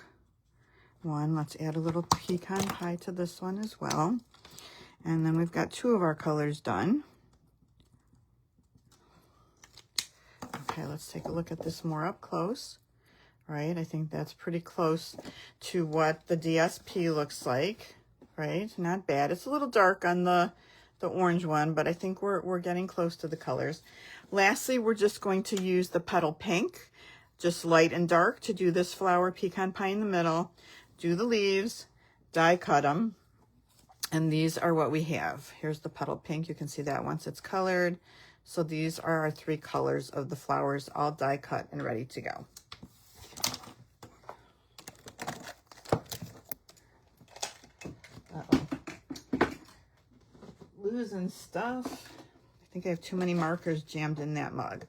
one. Let's add a little Pecan Pie to this one as well. And then we've got 2 of our colors done. Okay, let's take a look at this more up close. Right, I think that's pretty close to what the DSP looks like. Right, not bad. It's a little dark on the orange one, but I think we're getting close to the colors. Lastly, we're just going to use the Petal Pink, just light and dark, to do this flower Pecan Pie in the middle, do the leaves, die cut them, And these are what we have. Here's the petal pink. You can see that once it's colored. So these are our 3 colors of the flowers, all die cut and ready to go. Uh-oh. Losing stuff. I think I have too many markers jammed in that mug.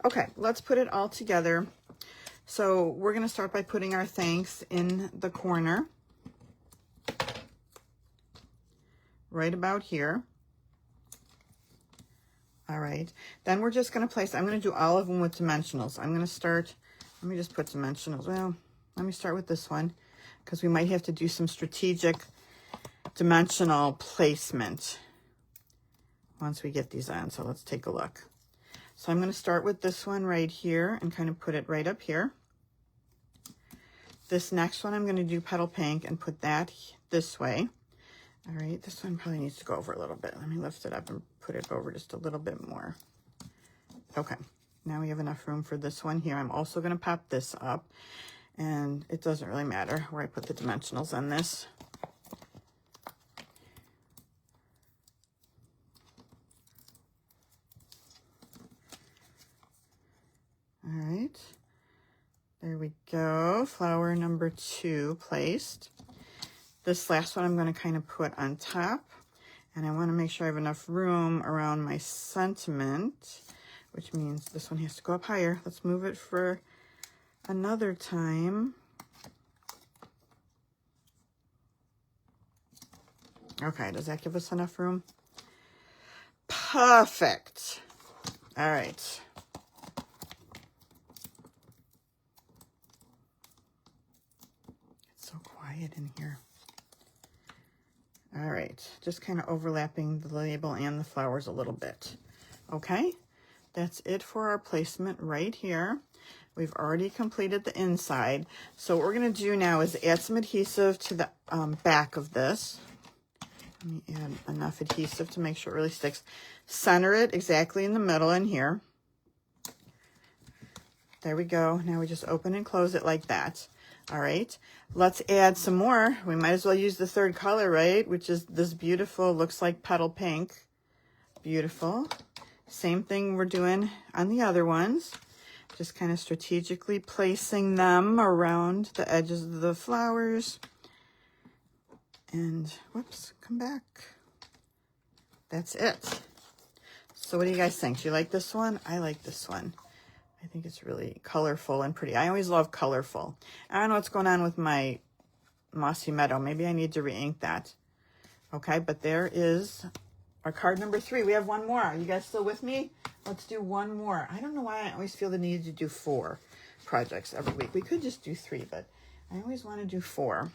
Okay, let's put it all together. So we're going to start by putting our thanks in the corner. Right about here. All right, then we're just going to place, I'm going to do all of them with dimensionals. I'm going to start, let me just put dimensionals. Well, let me start with this one because we might have to do some strategic dimensional placement once we get these on. So let's take a look. So I'm going to start with this one right here and kind of put it right up here. This next one I'm going to do petal pink and put that this way. All right, this one probably needs to go over a little bit. Let me lift it up and put it over just a little bit more. Okay, now we have enough room for this one here. I'm also going to pop this up, and it doesn't really matter where I put the dimensionals on this. All right, there we go. Flower number 2 placed. This last one I'm going to kind of put on top, and I want to make sure I have enough room around my sentiment, which means this one has to go up higher. Let's move it for another time. Okay, does that give us enough room? Perfect. All right. It's so quiet in here. All right, just kind of overlapping the label and the flowers a little bit. Okay, that's it for our placement right here. We've already completed the inside. So what we're going to do now is add some adhesive to the back of this. Let me add enough adhesive to make sure it really sticks. Center it exactly in the middle in here. There we go. Now we just open and close it like that. All right, let's add some more. We might as well use the 3rd color, right? Which is this beautiful, looks like petal pink. Beautiful. Same thing we're doing on the other ones. Just kind of strategically placing them around the edges of the flowers. And, whoops, come back. That's it. So what do you guys think? Do you like this one? I like this one. I think it's really colorful and pretty. I always love colorful. I don't know what's going on with my Mossy Meadow. Maybe I need to re-ink that. Okay, but there is our card number 3. We have one more. Are you guys still with me? Let's do one more. I don't know why I always feel the need to do 4 projects every week. We could just do 3, but I always want to do 4.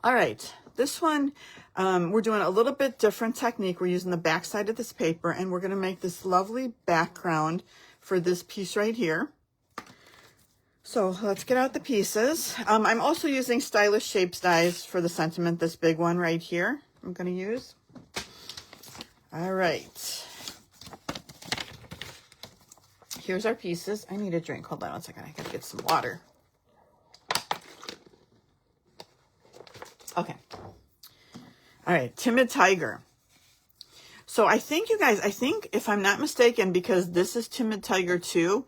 All right, this one, we're doing a little bit different technique. We're using the back side of this paper, and we're going to make this lovely background for this piece right here. So let's get out the pieces. I'm also using Stylish Shapes dies for the sentiment, this big one right here I'm going to use. All right. Here's our pieces. I need a drink. Hold on one second. I got to get some water. Okay. All right. Timid Tiger. So I think, you guys, if I'm not mistaken, because this is Timid Tiger 2,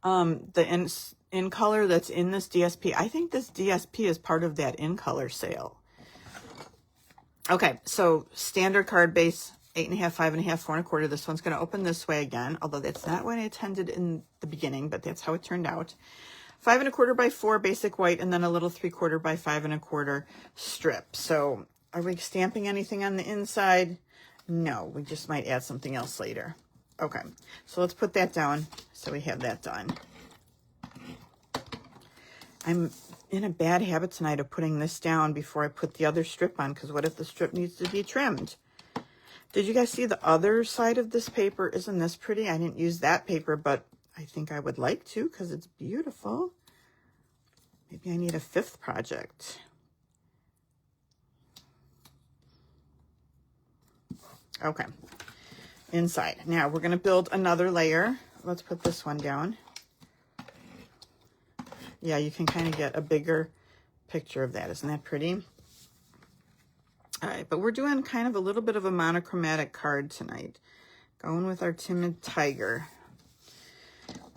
the in color that's in this DSP, I think this DSP is part of that in color sale. Okay, so standard card base, 8.5, 5.5, 4 1/4. This one's going to open this way again, although that's not what I intended in the beginning, but that's how it turned out. 5 1/4 by 4 basic white, and then a little 3/4 by 5 1/4 strip. So are we stamping anything on the inside? No, we just might add something else later. Okay, so let's put that down so we have that done. I'm in a bad habit tonight of putting this down before I put the other strip on, because what if the strip needs to be trimmed? Did you guys see the other side of this paper? Isn't this pretty? I didn't use that paper, but I think I would like to because it's beautiful. Maybe I need a 5th project. Okay, inside. Now we're going to build another layer. Let's put this one down. Yeah, you can kind of get a bigger picture of that. Isn't that pretty? All right, but we're doing kind of a little bit of a monochromatic card tonight. Going with our Timid Tiger.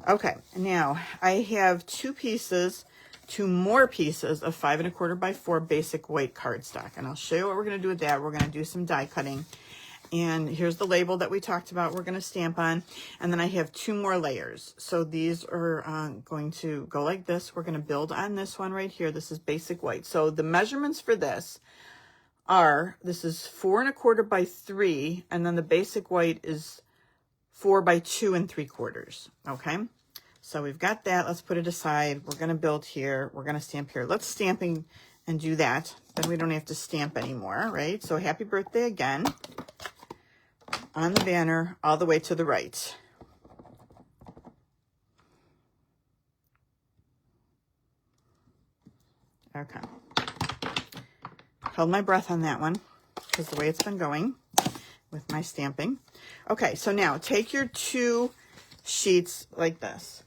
Okay, now I have two more pieces of 5 1/4 by 4 basic white cardstock. And I'll show you what we're going to do with that. We're going to do some die cutting. And here's the label that we talked about we're going to stamp on. And then I have 2 more layers. So these are going to go like this. We're going to build on this one right here. This is basic white. So the measurements for this are, this is 4 1/4 by 3. And then the basic white is 4 by 2 3/4. Okay. So we've got that. Let's put it aside. We're going to build here. We're going to stamp here. Let's stamping and do that. Then we don't have to stamp anymore, right? So happy birthday again on the banner all the way to the right. Okay. Held my breath on that one because the way it's been going with my stamping. Okay, so now take your 2 sheets like this.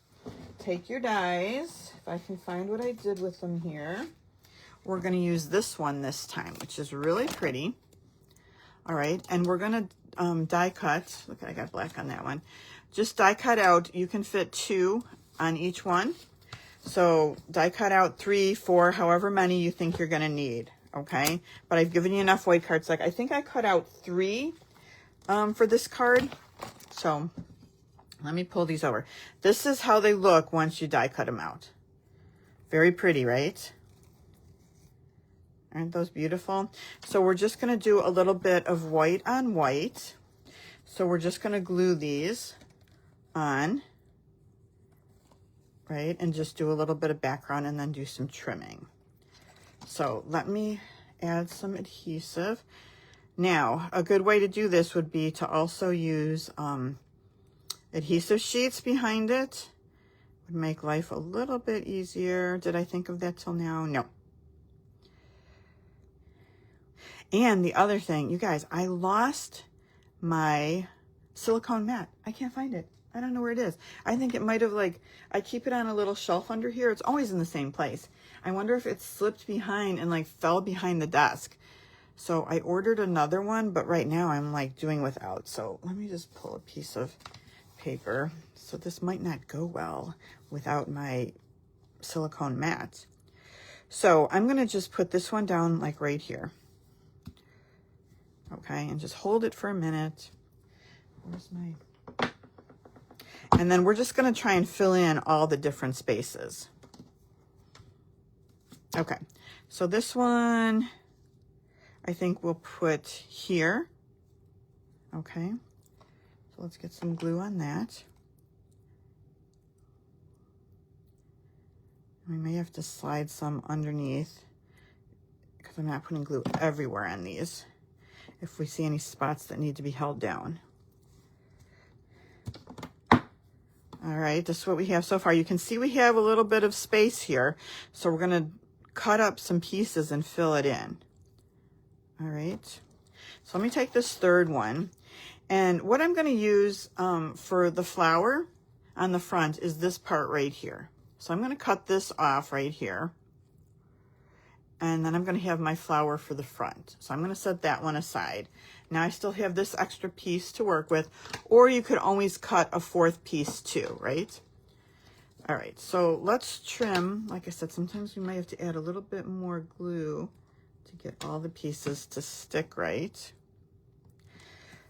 Take your dies, if I can find what I did with them here. We're going to use this one this time, which is really pretty. All right, and we're going to die cut. Look, I got black on that one. Just die cut out. You can fit 2 on each one. So die cut out 3, 4, however many you think you're going to need. Okay, but I've given you enough white cardstock. I think I cut out 3 for this card. So let me pull these over. This is how they look once you die cut them out. Very pretty, right? Aren't those beautiful? So we're just going to do a little bit of white on white. So we're just going to glue these on, right? And just do a little bit of background and then do some trimming. So let me add some adhesive. Now, a good way to do this would be to also use adhesive sheets behind it. Would make life a little bit easier. Did I think of that till now? No. And the other thing, you guys, I lost my silicone mat. I can't find it. I don't know where it is. I think it might have, like, I keep it on a little shelf under here. It's always in the same place. I wonder if it slipped behind and like fell behind the desk. So I ordered another one, but right now I'm like doing without. So let me just pull a piece of paper. So this might not go well without my silicone mat. So I'm going to just put this one down like right here. Okay, and just hold it for a minute. Where's my... And then we're just going to try and fill in all the different spaces. Okay, so this one I think we'll put here. Okay, so let's get some glue on that. We may have to slide some underneath because I'm not putting glue everywhere on these if we see any spots that need to be held down. All right, this is what we have so far. You can see we have a little bit of space here, so we're going to cut up some pieces and fill it in. All right, so let me take this third one, and what I'm going to use for the flower on the front is this part right here. So I'm going to cut this off right here, and then I'm going to have my flower for the front. So I'm going to set that one aside. Now I still have this extra piece to work with, or you could always cut a 4th piece too, right? All right, so let's trim. Like I said, sometimes we might have to add a little bit more glue to get all the pieces to stick right.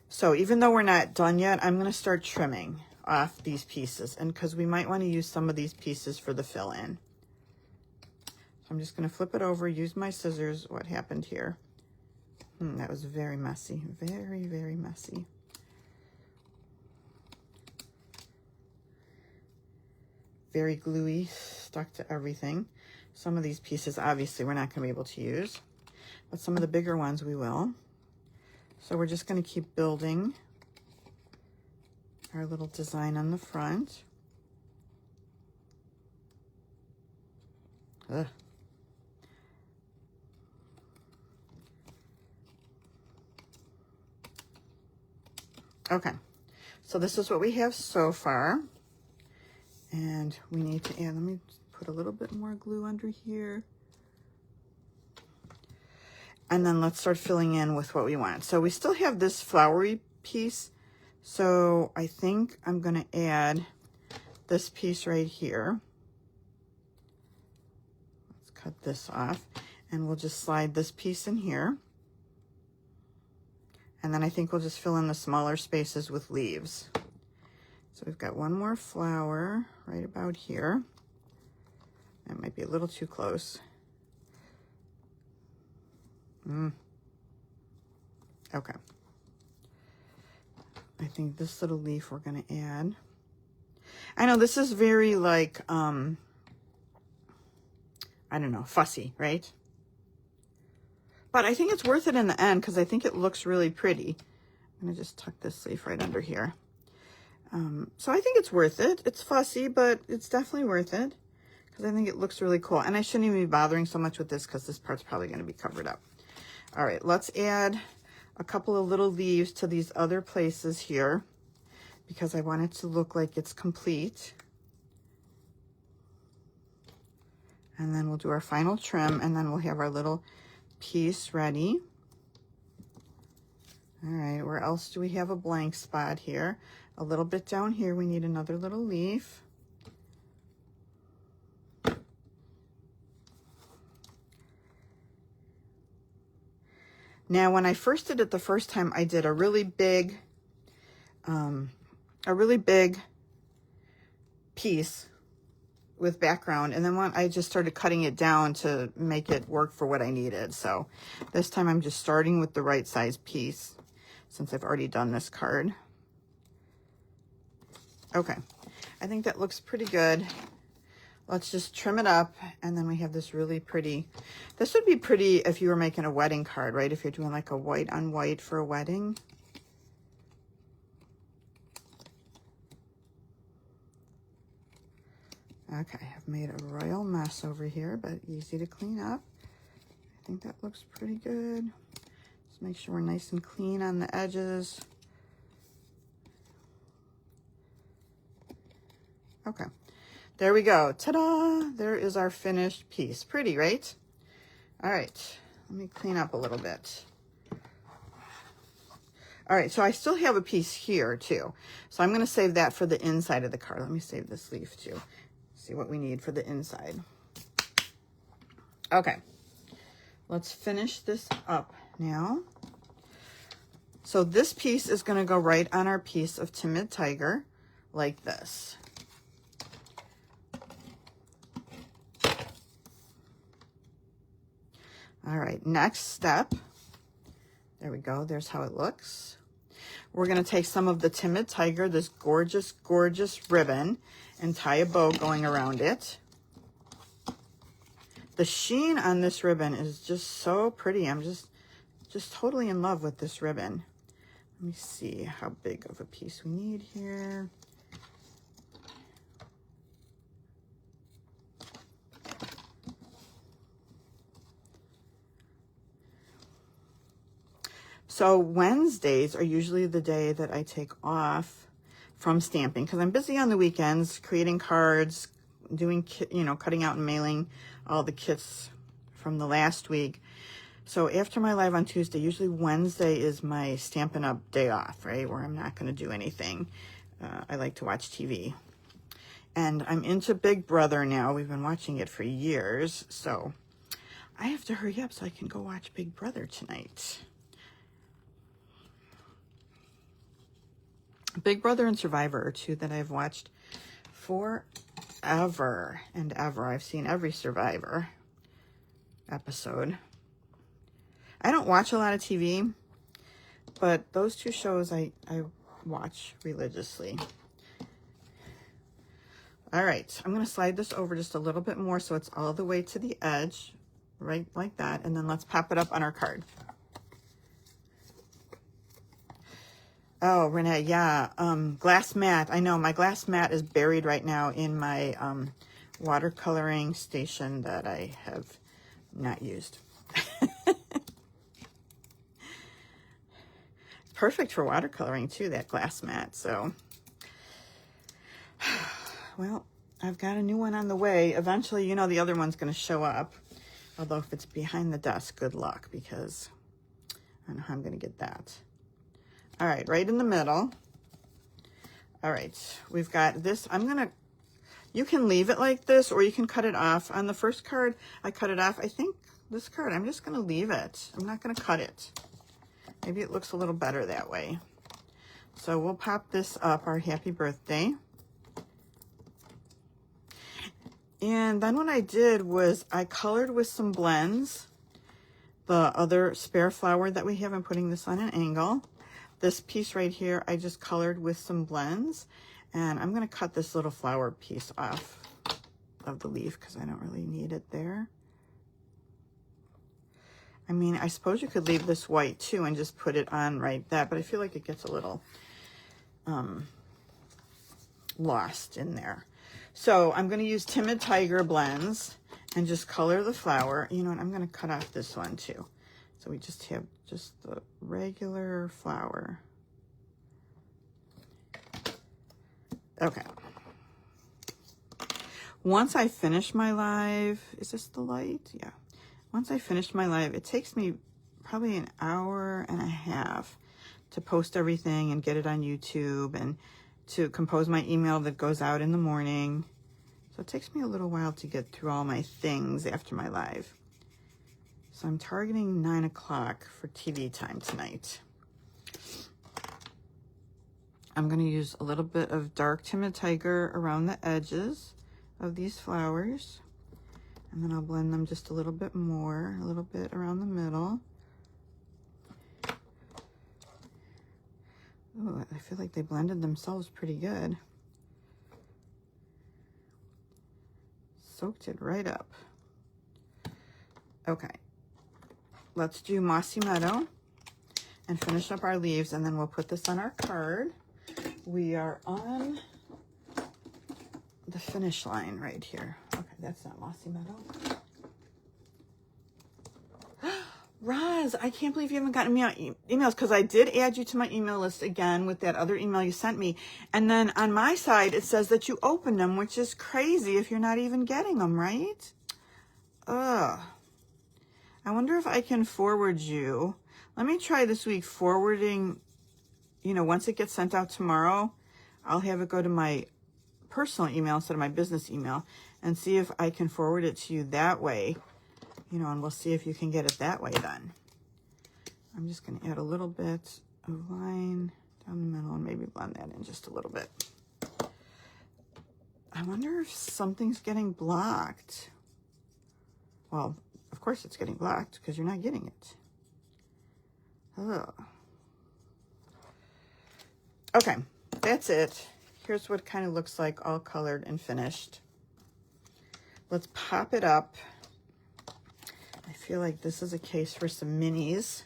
So even though we're not done yet, I'm going to start trimming off these pieces, and because we might want to use some of these pieces for the fill-in. So I'm just going to flip it over, use my scissors. What happened here? That was very messy, very, very messy. Very gluey, stuck to everything. Some of these pieces, obviously, we're not going to be able to use, but some of the bigger ones we will. So we're just going to keep building our little design on the front. Ugh. Okay, so this is what we have so far. And we need to add, let me put a little bit more glue under here. And then let's start filling in with what we want. So we still have this flowery piece. So I think I'm going to add this piece right here. Let's cut this off. And we'll just slide this piece in here. And then I think we'll just fill in the smaller spaces with leaves. So we've got one more flower right about here. That might be a little too close. Okay. I think this little leaf we're going to add. I know this is very like, I don't know, fussy, right? But I think it's worth it in the end because I think it looks really pretty. I'm going to just tuck this leaf right under here. So I think it's worth it. It's fussy, but it's definitely worth it because I think it looks really cool. And I shouldn't even be bothering so much with this because this part's probably going to be covered up. All right, let's add a couple of little leaves to these other places here because I want it to look like it's complete. And then we'll do our final trim, and then we'll have our little piece ready. All right, where else do we have a blank spot here? A little bit down here, we need another little leaf. Now, when I first did it the first time, I did a really big piece with background, and then when I just started cutting it down to make it work for what I needed. So this time I'm just starting with the right size piece since I've already done this card. Okay, I think that looks pretty good. Let's just trim it up, and then we have this really pretty, this would be pretty if you were making a wedding card, right? If you're doing like a white on white for a wedding. Okay, I've made a royal mess over here, but easy to clean up. I think that looks pretty good. Just make sure we're nice and clean on the edges. Okay, there we go. Ta-da! There is our finished piece. Pretty, right? All right, let me clean up a little bit. All right, so I still have a piece here too. So I'm going to save that for the inside of the card. Let me save this leaf too. See what we need for the inside. Okay, let's finish this up now. So this piece is going to go right on our piece of Timid Tiger, like this. All right, next step. There we go. There's how it looks. We're going to take some of the Timid Tiger, this gorgeous, gorgeous ribbon, and tie a bow going around it. The sheen on this ribbon is just so pretty. I'm just totally in love with this ribbon. Let me see how big of a piece we need here. So Wednesdays are usually the day that I take off from stamping because I'm busy on the weekends creating cards, doing, cutting out and mailing all the kits from the last week. So after my live on Tuesday, usually Wednesday is my Stampin' Up day off, right? Where I'm not going to do anything. I like to watch TV. And I'm into Big Brother now. We've been watching it for years. So I have to hurry up so I can go watch Big Brother tonight. Big Brother and Survivor are two that I've watched forever and ever. I've seen every Survivor episode. I don't watch a lot of TV, but those two shows I watch religiously. All right, I'm going to slide this over just a little bit more so it's all the way to the edge, right like that, and then let's pop it up on our card. Oh, Renee, yeah, glass mat. I know, my glass mat is buried right now in my watercoloring station that I have not used. Perfect for watercoloring too, that glass mat. So, well, I've got a new one on the way. Eventually, the other one's going to show up. Although if it's behind the desk, good luck, because I don't know how I'm going to get that. All right, right in the middle. All right, we've got this. You can leave it like this, or you can cut it off. On the first card, I cut it off. I think this card, I'm just going to leave it. I'm not going to cut it. Maybe it looks a little better that way. So we'll pop this up, our happy birthday. And then what I did was I colored with some blends the other spare flower that we have. I'm putting this on an angle. This piece right here, I just colored with some blends. And I'm going to cut this little flower piece off of the leaf because I don't really need it there. I mean, I suppose you could leave this white too and just put it on right there, but I feel like it gets a little lost in there. So I'm going to use Timid Tiger blends and just color the flower. You know what? I'm going to cut off this one too. So we just have just the regular flower. Okay. Once I finish my live, is this the light? Yeah. Once I finish my live, it takes me probably an hour and a half to post everything and get it on YouTube and to compose my email that goes out in the morning. So it takes me a little while to get through all my things after my live. So I'm targeting 9 o'clock for TV time tonight. I'm going to use a little bit of dark Timid Tiger around the edges of these flowers. And then I'll blend them just a little bit more, a little bit around the middle. Ooh, I feel like they blended themselves pretty good. Soaked it right up. Okay, let's do Mossy Meadow and finish up our leaves, and then we'll put this on our card. We are on the finish line right here. Okay, that's not Mossy Meadow. Roz, I can't believe you haven't gotten me emails, because I did add you to my email list again with that other email you sent me. And then on my side, it says that you opened them, which is crazy if you're not even getting them, right? Ugh. I wonder if I can forward you. Let me try this week forwarding, you know, once it gets sent out tomorrow, I'll have it go to my personal email instead of my business email and see if I can forward it to you that way, you know, and we'll see if you can get it that way then. I'm just going to add a little bit of line down the middle and maybe blend that in just a little bit. I wonder if something's getting blocked. Well, of course it's getting blocked because you're not getting it. Ugh. Okay, that's it. Here's what it kind of looks like all colored and finished. Let's pop it up. I feel like this is a case for some minis.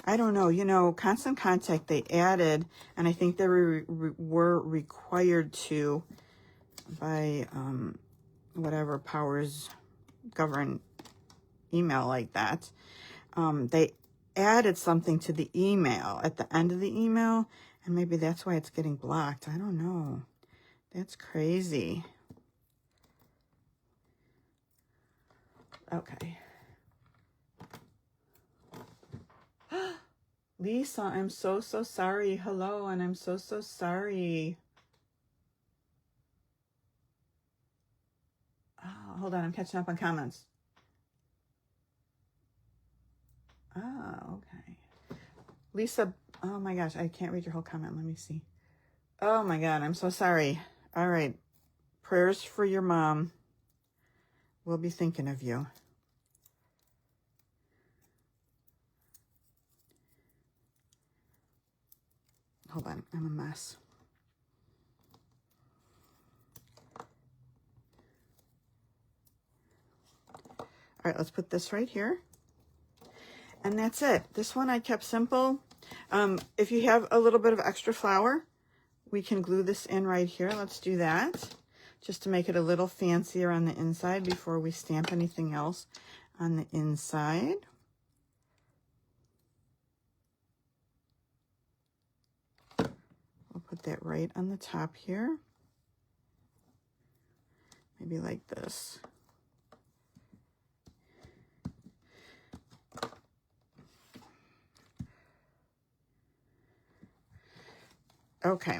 I don't know, you know, Constant Contact they added, and I think they were required to by whatever powers govern email like that. They added something to the email at the end of the email, and maybe that's why it's getting blocked. I don't know. That's crazy. Okay. Lisa, I'm so sorry. Hello, and I'm so sorry. Oh, hold on, I'm catching up on comments. Oh, okay. Lisa, oh my gosh, I can't read your whole comment. Let me see. Oh my God, I'm so sorry. All right. Prayers for your mom. We'll be thinking of you. Hold on, I'm a mess. All right, let's put this right here. And that's it. This one I kept simple. If you have a little bit of extra flour, we can glue this in right here. Let's do that, just to make it a little fancier on the inside before we stamp anything else on the inside. We'll put that right on the top here. Maybe like this. Okay.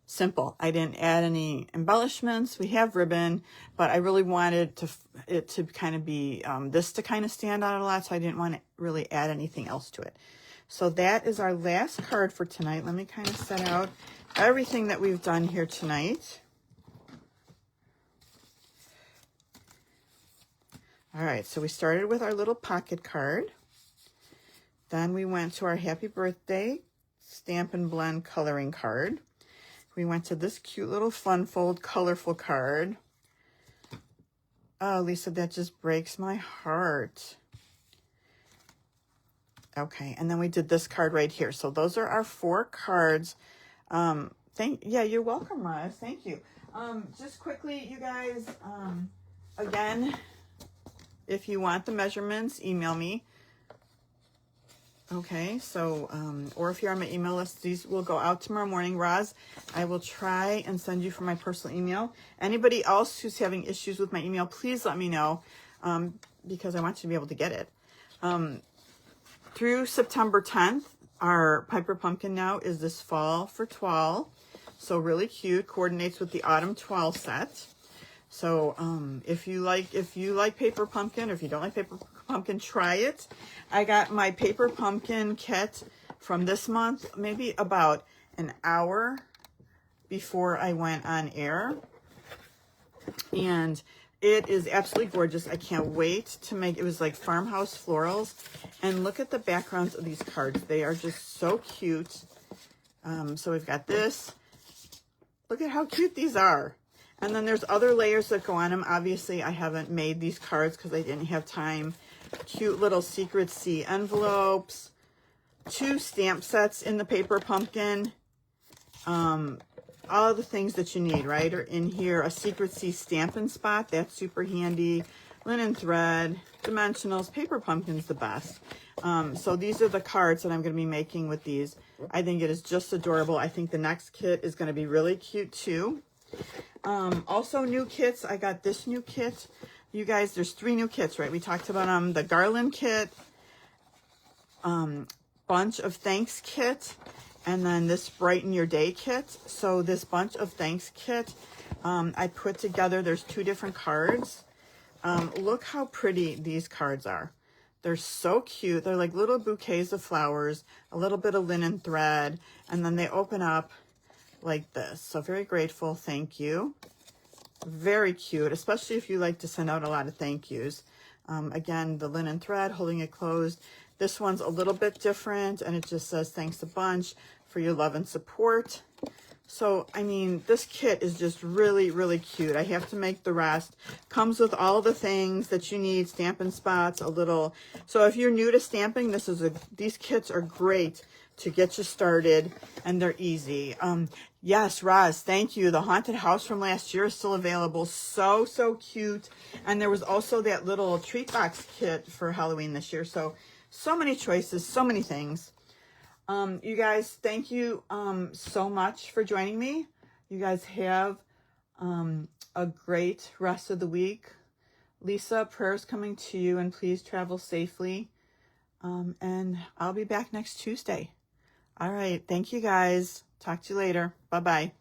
Simple. I didn't add any embellishments. We have ribbon, but I really wanted it to kind of be this to kind of stand out a lot, so I didn't want to really add anything else to it. So that is our last card for tonight. Let me kind of set out everything that we've done here tonight. All right, so we started with our little pocket card. Then we went to our happy birthday Stampin' Blend coloring card. We went to this cute little fun fold colorful card. Oh, Lisa, that just breaks my heart. Okay, and then we did this card right here. So those are our 4 cards. Yeah, you're welcome, Roz. Thank you. Just quickly, you guys, again, if you want the measurements, email me. Okay, so, or if you're on my email list, these will go out tomorrow morning. Roz, I will try and send you from my personal email. Anybody else who's having issues with my email, please let me know, because I want you to be able to get it. Through September 10th, our Piper Pumpkin now is this fall for Toile. So really cute, coordinates with the Autumn Toile set. So if you like Paper Pumpkin, or if you don't like Paper Pumpkin, try it. I got my Paper Pumpkin kit from this month, maybe about an hour before I went on air. And it is absolutely gorgeous. I can't wait to make, it was like farmhouse florals. And look at the backgrounds of these cards. They are just so cute. So we've got this. Look at how cute these are. And then there's other layers that go on them. Obviously, I haven't made these cards because I didn't have time. Cute little Secret C envelopes. 2 stamp sets in the Paper Pumpkin. All the things that you need, right, are in here. A Secret C Stampin' Spot. That's super handy. Linen thread. Dimensionals. Paper Pumpkin's the best. So these are the cards that I'm going to be making with these. I think it is just adorable. I think the next kit is going to be really cute, too. Also new kits. I got this new kit. You guys, there's 3 new kits, right? We talked about the garland kit, bunch of thanks kit, and then this brighten your day kit. So this bunch of thanks kit, I put together, there's 2 different cards. Look how pretty these cards are. They're so cute. They're like little bouquets of flowers, a little bit of linen thread, and then they open up like this. So very grateful. Thank you. Very cute, especially if you like to send out a lot of thank yous. Again, the linen thread holding it closed. This one's a little bit different, and it just says thanks a bunch for your love and support. So, I mean, this kit is just really, really cute. I have to make the rest. Comes with all the things that you need, Stampin' Spots, a little. So if you're new to stamping, these kits are great to get you started, and they're easy. Yes, Roz, thank you. The haunted house from last year is still available. So, so cute. And there was also that little treat box kit for Halloween this year. So many choices, so many things. You guys, thank you so much for joining me. You guys have a great rest of the week. Lisa, prayers coming to you, and please travel safely. And I'll be back next Tuesday. All right. Thank you, guys. Talk to you later. Bye-bye.